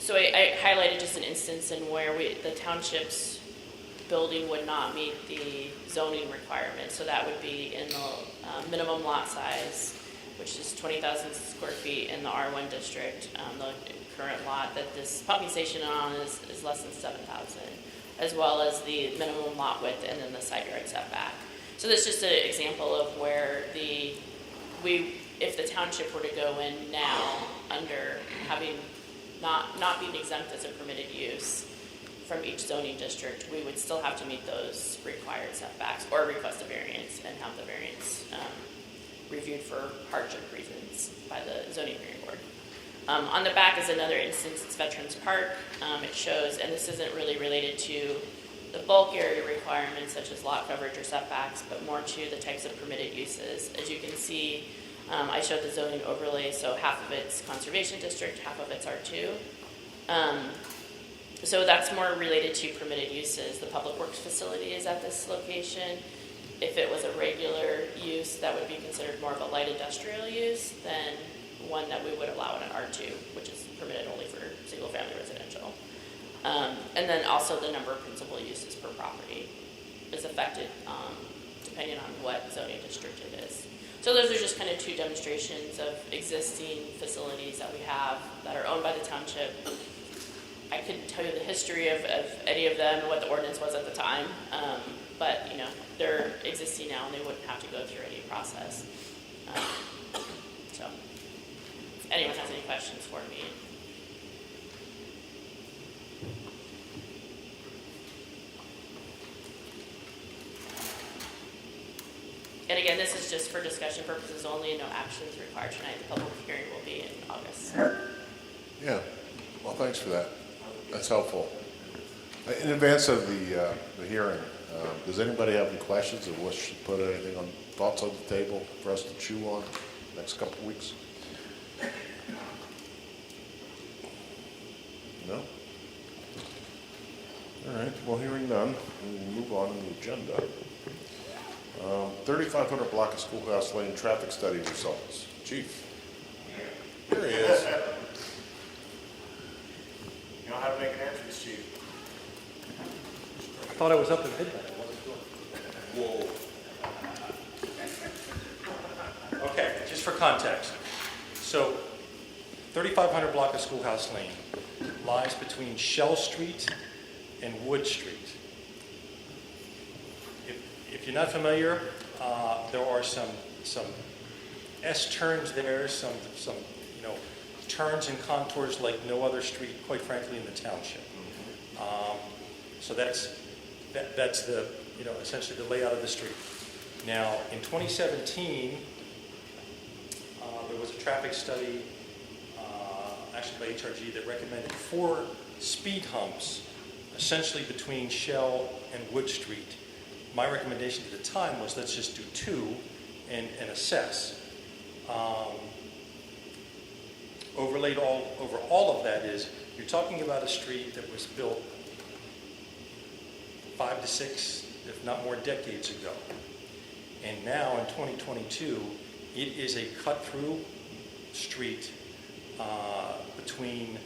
So I highlighted just an instance in where the township's building would not meet the zoning requirements. So that would be in the minimum lot size, which is 20,000 square feet in the R1 district. The current lot that this pumping station is on is less than 7,000, as well as the minimum lot width and then the side yard setback. So that's just an example of where if the township were to go in now under having not being exempt as a permitted use from each zoning district, we would still have to meet those required setbacks or request a variance and have the variance reviewed for hardship reasons by the zoning hearing board. On the back is another instance. It's Veterans Park. It shows, and this isn't really related to the bulk area requirements such as lot coverage or setbacks, but more to the types of permitted uses. As you can see, I showed the zoning overlay, so half of it's conservation district, half of it's R2. So that's more related to permitted uses. The public works facility is at this location. If it was a regular use, that would be considered more of a light industrial use than one that we would allow in an R2, which is permitted only for single-family residential. And then also the number of principal uses per property is affected depending on what zoning district it is. So those are just kind of two demonstrations of existing facilities that we have that are owned by the township. I couldn't tell you the history of any of them and what the ordinance was at the time, but you know, they're existing now and they wouldn't have to go through any process. So if anyone has any questions for me. And again, this is just for discussion purposes only and no actions required tonight. The public hearing will be in August. Yeah, well, thanks for that. That's helpful. In advance of the hearing, does anybody have any questions or wish to put anything on, thoughts on the table for us to chew on next couple of weeks? No? All right, well, hearing none, we'll move on to the agenda. 3500 block of Schoolhouse Lane traffic study results. Chief. Here he is. You know how to make an entrance, Chief. I thought I was up at midnight. I wasn't doing it. Whoa. Okay, just for context. So, 3500 block of Schoolhouse Lane lies between Shell Street and Wood Street. If you're not familiar, there are some S-turns there, some turns and contours like no other street, quite frankly, in the township. So that's the essentially the layout of the street. Now, in 2017, there was a traffic study, actually by HRG, that recommended 4 speed humps, essentially between Shell and Wood Street. My recommendation at the time was let's just do 2 and assess. Overlaid over all of that is you're talking about a street that was built 5 to 6, if not more, decades ago. And now in 2022, it is a cut-through street between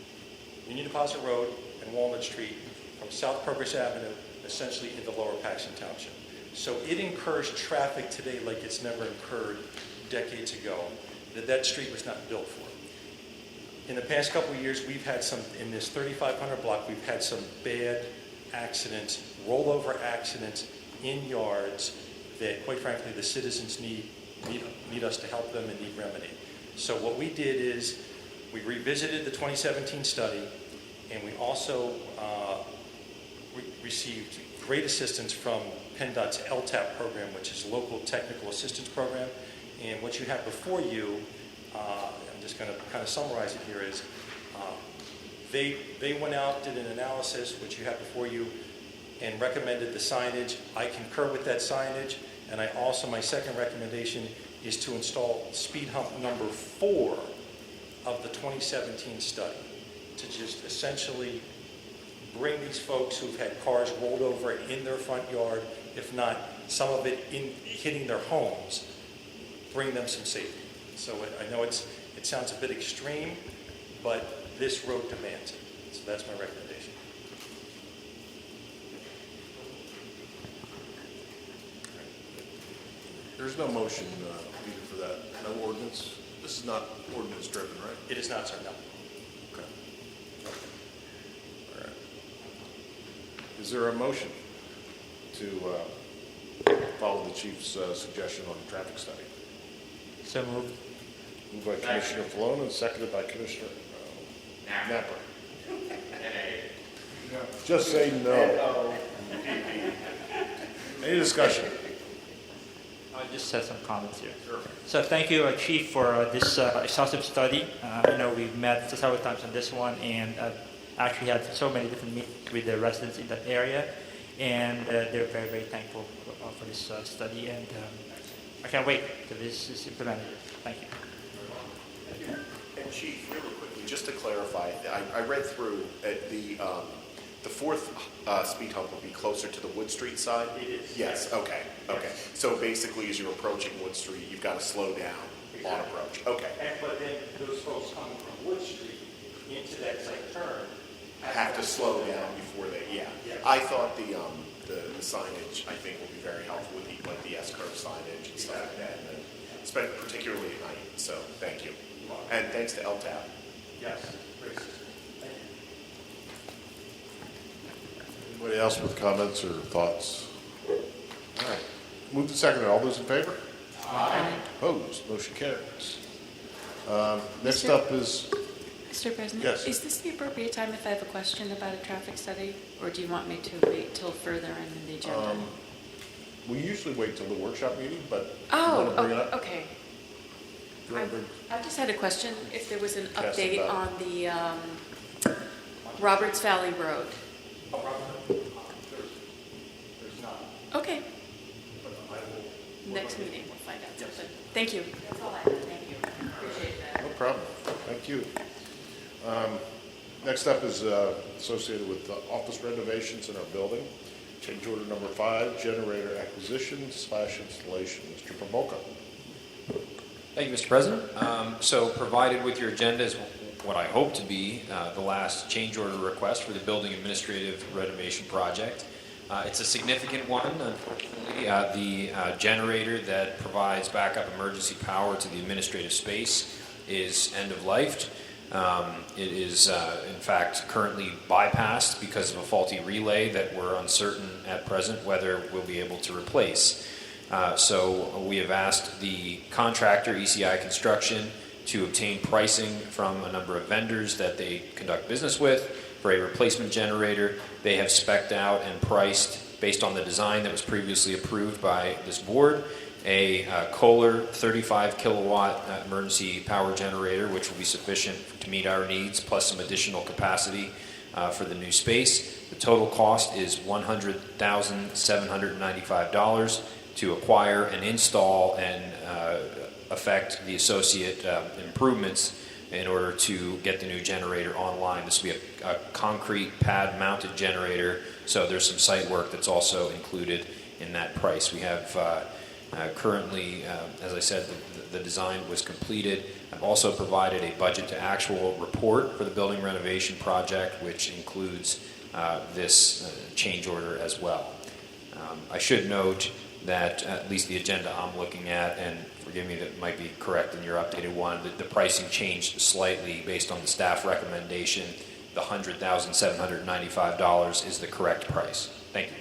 Union Deposit Road and Walnut Street from South Progress Avenue, essentially into Lower Paxton Township. So it incurs traffic today like it's never incurred decades ago, that street was not built for. In the past couple of years, we've had some, in this 3500 block, we've had some bad accidents, rollover accidents in yards that, quite frankly, the citizens need us to help them and need remedy. So what we did is we revisited the 2017 study, and we also received great assistance from PennDOT's LTAP program, which is Local Technical Assistance Program. And what you have before you, I'm just going to kind of summarize it here, is they went out, did an analysis, which you have before you, and recommended the signage. I concur with that signage, and I also, my second recommendation is to install speed hump number 4 of the 2017 study to just essentially bring these folks who've had cars rolled over in their front yard, if not some of it hitting their homes, bring them some safety. So I know it sounds a bit extreme, but this road demands it. So that's my recommendation. There's no motion needed for that. No ordinance. This is not ordinance driven, right? It is not, sir, no. Okay. All right. Is there a motion to follow the chief's suggestion on the traffic study? So moved. Moved by Commissioner Falone and seconded by Commissioner Napper. Just say no. Any discussion? I'll just set some comments here. Sure. So thank you, Chief, for this exhaustive study. I know we've met several times on this one, and actually had so many different meetings with the residents in that area, and they're very, very thankful for this study, and I can't wait till this is implemented. Thank you. And Chief, really quickly, just to clarify, I read through the The fourth speed hump will be closer to the Wood Street side? It is. Yes, okay, okay. So basically, as you're approaching Wood Street, you've got to slow down on approach. Okay. But then those folks coming from Wood Street into that same turn Have to slow down before they, yeah. Yeah. I thought the signage, I think, will be very helpful with the, like the S-curve signage and stuff like that. And particularly at night, so thank you. And thanks to LTAP. Yes. Great system. Thank you. Anybody else with comments or thoughts? All right. Move to second. All those in favor? Aye. Opposed? Motion carries. Next Mr. up is, Mr. President? Yes. Is this the appropriate time if I have a question about a traffic study? Or do you want me to wait till further in the agenda? we usually wait till the workshop meeting, but if you Oh, want to bring it up. okay. If you want to bring- I just had a question, if there was an Cast update about. on the Roberts Valley Road. There's not. Okay, But I will. next meeting, we'll find out something. Thank you. That's all I have, thank you. Appreciate that. No problem. Thank you. Next up is associated with office renovations in our building. Change order number 5, generator acquisition / installation. Mr. Pamoka. Thank you, Mr. President. So provided with your agenda is what I hope to be the last change order request for the building administrative renovation project. It's a significant one. Unfortunately, the generator that provides backup emergency power to the administrative space is end-of-lifed. It is, in fact, currently bypassed because of a faulty relay that we're uncertain at present whether we'll be able to replace. So we have asked the contractor, ECI Construction, to obtain pricing from a number of vendors that they conduct business with for a replacement generator. They have spec'd out and priced, based on the design that was previously approved by this board, a Kohler 35 kilowatt emergency power generator, which will be sufficient to meet our needs, plus some additional capacity for the new space. The total cost is $100,795 to acquire and install and effect the associate improvements in order to get the new generator online. This will be a concrete pad mounted generator, so there's some site work that's also included in that price. We have currently, as I said, the design was completed. I've also provided a budget to actual report for the building renovation project, which includes this change order as well. I should note that at least the agenda I'm looking at, and forgive me, that might be correct in your updated one, that the pricing changed slightly based on the staff recommendation. The $100,795 is the correct price. Thank you.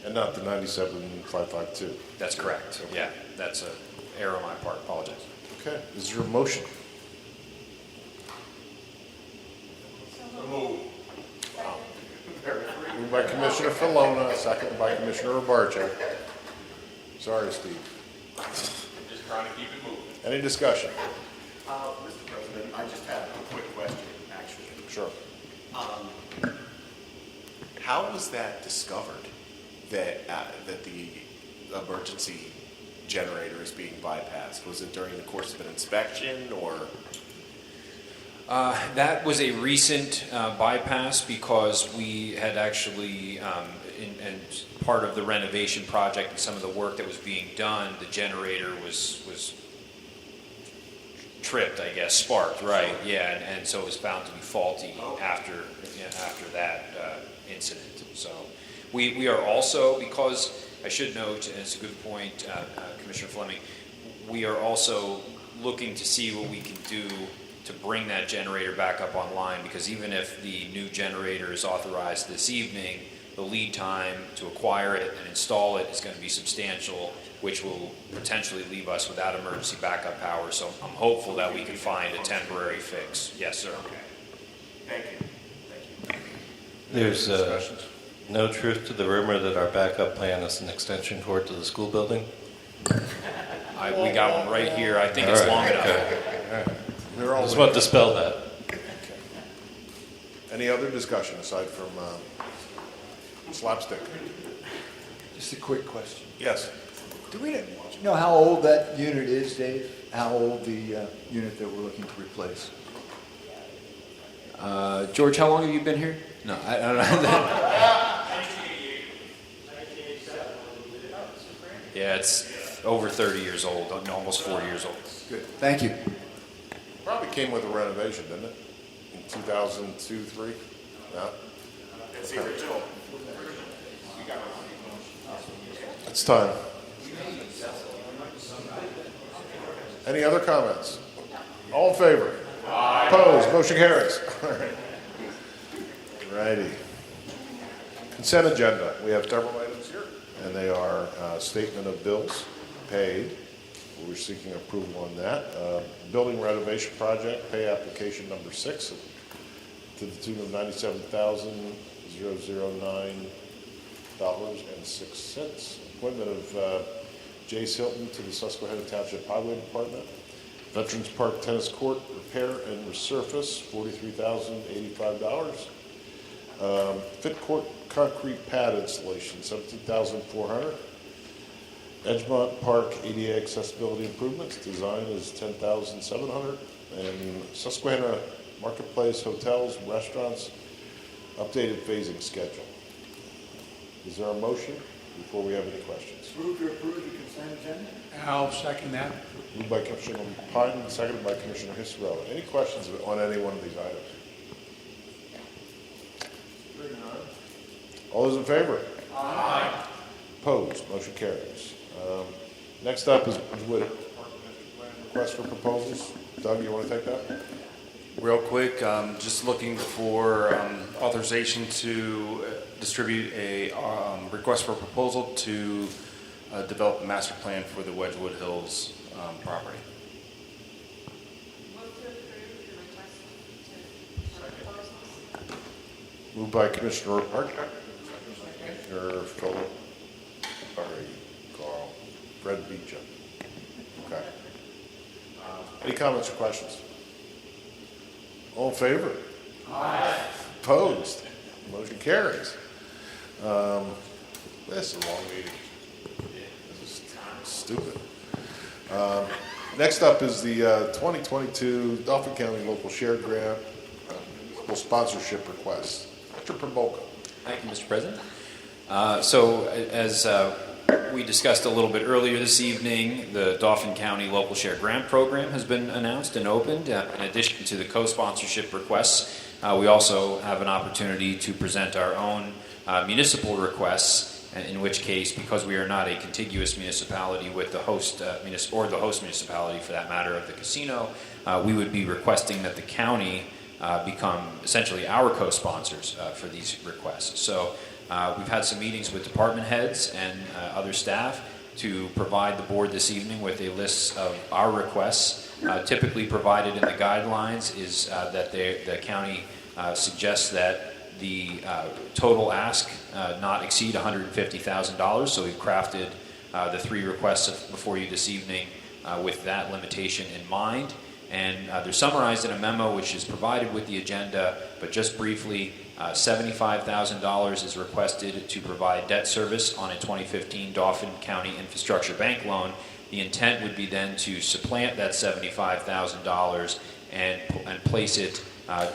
And not the 97,552. That's correct. Yeah, that's an error on my part. Apologize. Okay. Is there a motion? Moved by Commissioner Falona, second by Commissioner Barcha. Sorry, Steve. Just trying to keep it moving. Any discussion? Mr. President, I just have a quick question, actually. Sure. How was that discovered, that that the emergency generator is being bypassed? Was it during the course of an inspection, or? That was a recent bypass because we had actually, and part of the renovation project and some of the work that was being done, the generator was tripped, I guess, sparked, right? Yeah, and so it was found to be faulty after that incident. So we are also, because I should note, and it's a good point, Commissioner Fleming, we are also looking to see what we can do to bring that generator back up online, because even if the new generator is authorized this evening, the lead time to acquire it and install it is going to be substantial, which will potentially leave us without emergency backup power. So I'm hopeful that we can find a temporary fix. Yes, sir. Thank you. There's no truth to the rumor that our backup plan is an extension cord to the school building? We got one right here. I think it's long enough. Okay. We're all Just want to dispel that. Any other discussion aside from slapstick? Just a quick question. Yes. Do we know how old that unit is, Dave? How old the unit that we're looking to replace? George, how long have you been here? No, I don't know. Yeah, it's over 30 years old, almost 40 years old. Good, thank you. Probably came with a renovation, didn't it? In 2002, 3? No? It's either two. It's time. Any other comments? All in favor? Aye. Opposed? Motion carries. All right. Righty. Consent agenda. We have several items here, and they are statement of bills paid. We're seeking approval on that. Building renovation project, pay application number 6 to the tune of $97,009.06. Appointment of Jace Hilton to the Susquehanna Township Highway Department. Veterans Park Tennis Court repair and resurface, $43,085. Fit Court concrete pad installation, $17,400. Edgemont Park ADA accessibility improvements, design is $10,700. And Susquehanna Marketplace hotels, restaurants, updated phasing schedule. Is there a motion before we have any questions? Move to approve the consent agenda? I'll second that. Moved by Commissioner Pine, seconded by Commissioner Hisarella. Any questions on any one of these items? All those in favor? Aye. Opposed? Motion carries. Next up is request for proposals. Doug, you want to take that? Real quick, just looking for authorization to distribute a request for proposal to develop a master plan for the Wedgewood Hills property. Moved by Commissioner Hart. Commissioner Philip. Carl. Fred Beecher. Okay. Any comments or questions? All in favor? Aye. Opposed? Motion carries. This is a long meeting. This is stupid. Next up is the 2022 Dauphin County Local Shared Grant sponsorship request. Mr. Promoka. Thank you, Mr. President. So as we discussed a little bit earlier this evening, the Dauphin County Local Share Grant Program has been announced and opened. In addition to the co-sponsorship requests, we also have an opportunity to present our own municipal requests, in which case, because we are not a contiguous municipality with the host or the host municipality for that matter of the casino, we would be requesting that the county become essentially our co-sponsors for these requests. So we've had some meetings with department heads and other staff to provide the board this evening with a list of our requests. Typically provided in the guidelines is that the county suggests that the total ask not exceed $150,000. So we've crafted the 3 requests before you this evening with that limitation in mind. And they're summarized in a memo which is provided with the agenda, but just briefly, $75,000 is requested to provide debt service on a 2015 Dauphin County Infrastructure Bank loan. The intent would be then to supplant that $75,000 and place it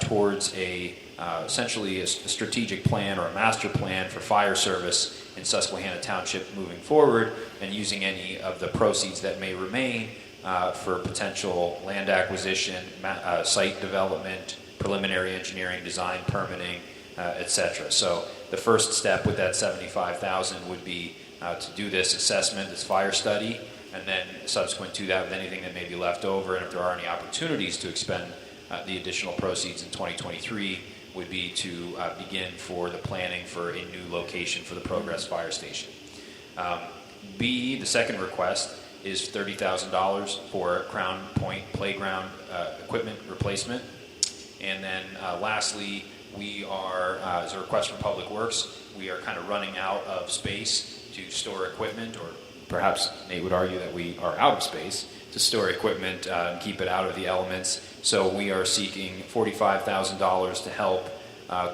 towards essentially a strategic plan or a master plan for fire service in Susquehanna Township moving forward, and using any of the proceeds that may remain for potential land acquisition, site development, preliminary engineering, design, permitting, etc. So the first step with that $75,000 would be to do this assessment, this fire study, and then subsequent to that, with anything that may be left over, and if there are any opportunities to expend the additional proceeds in 2023, would be to begin for the planning for a new location for the Progress Fire Station. B, the second request, is $30,000 for Crown Point Playground equipment replacement. And then lastly, we are, as a request from Public Works, we are kind of running out of space to store equipment, or perhaps Nate would argue that we are out of space to store equipment and keep it out of the elements. So we are seeking $45,000 to help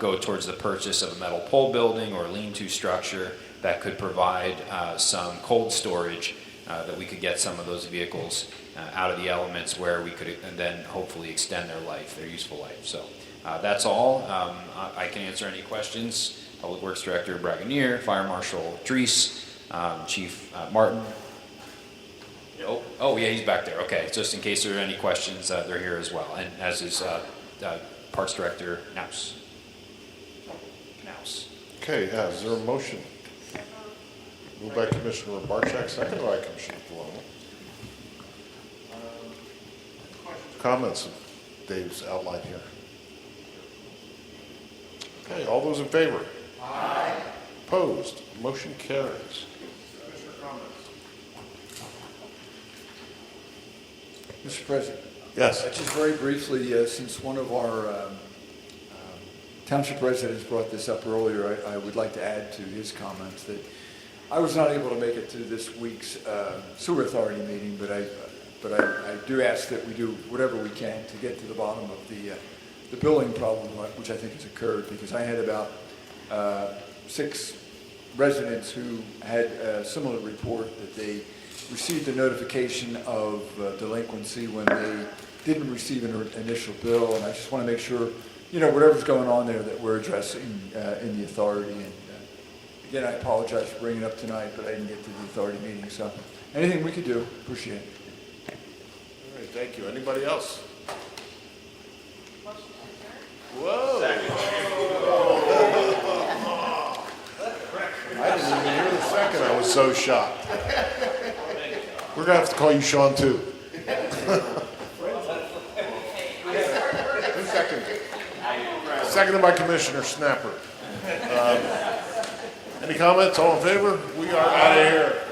go towards the purchase of a metal pole building or lean-to structure that could provide some cold storage that we could get some of those vehicles out of the elements, where we could and then hopefully extend their life, their useful life. So That's all. I can answer any questions. Public Works Director Bragonier, Fire Marshal Drees, Chief Martin. Oh, yeah, he's back there. Okay, just in case there are any questions, they're here as well. And as is Parks Director Naus. Okay, is there a motion? Moved by Commissioner Barczak, seconded by Commissioner Colonna. Comments of Dave's outline here? Okay, all those in favor? Aye. Opposed? Motion carries. Commissioner comments? Mr. President? Yes. Just very briefly, since one of our township residents brought this up earlier, I would like to add to his comments that I was not able to make it to this week's sewer authority meeting, but I do ask that we do whatever we can to get to the bottom of the billing problem, which I think has occurred, because I had about 6 residents who had a similar report that they received a notification of delinquency when they didn't receive an initial bill, and I just want to make sure, whatever's going on there that we're addressing in the authority. And again, I apologize for bringing it up tonight, but I didn't get to the authority meeting, so anything we could do, appreciate it. All right, thank you. Anybody else? Whoa. I didn't even hear the second. I was so shocked. We're going to have to call you Sean, too. Who seconded it? Seconded by Commissioner Snapper. Any comments? All in favor? We are out of here.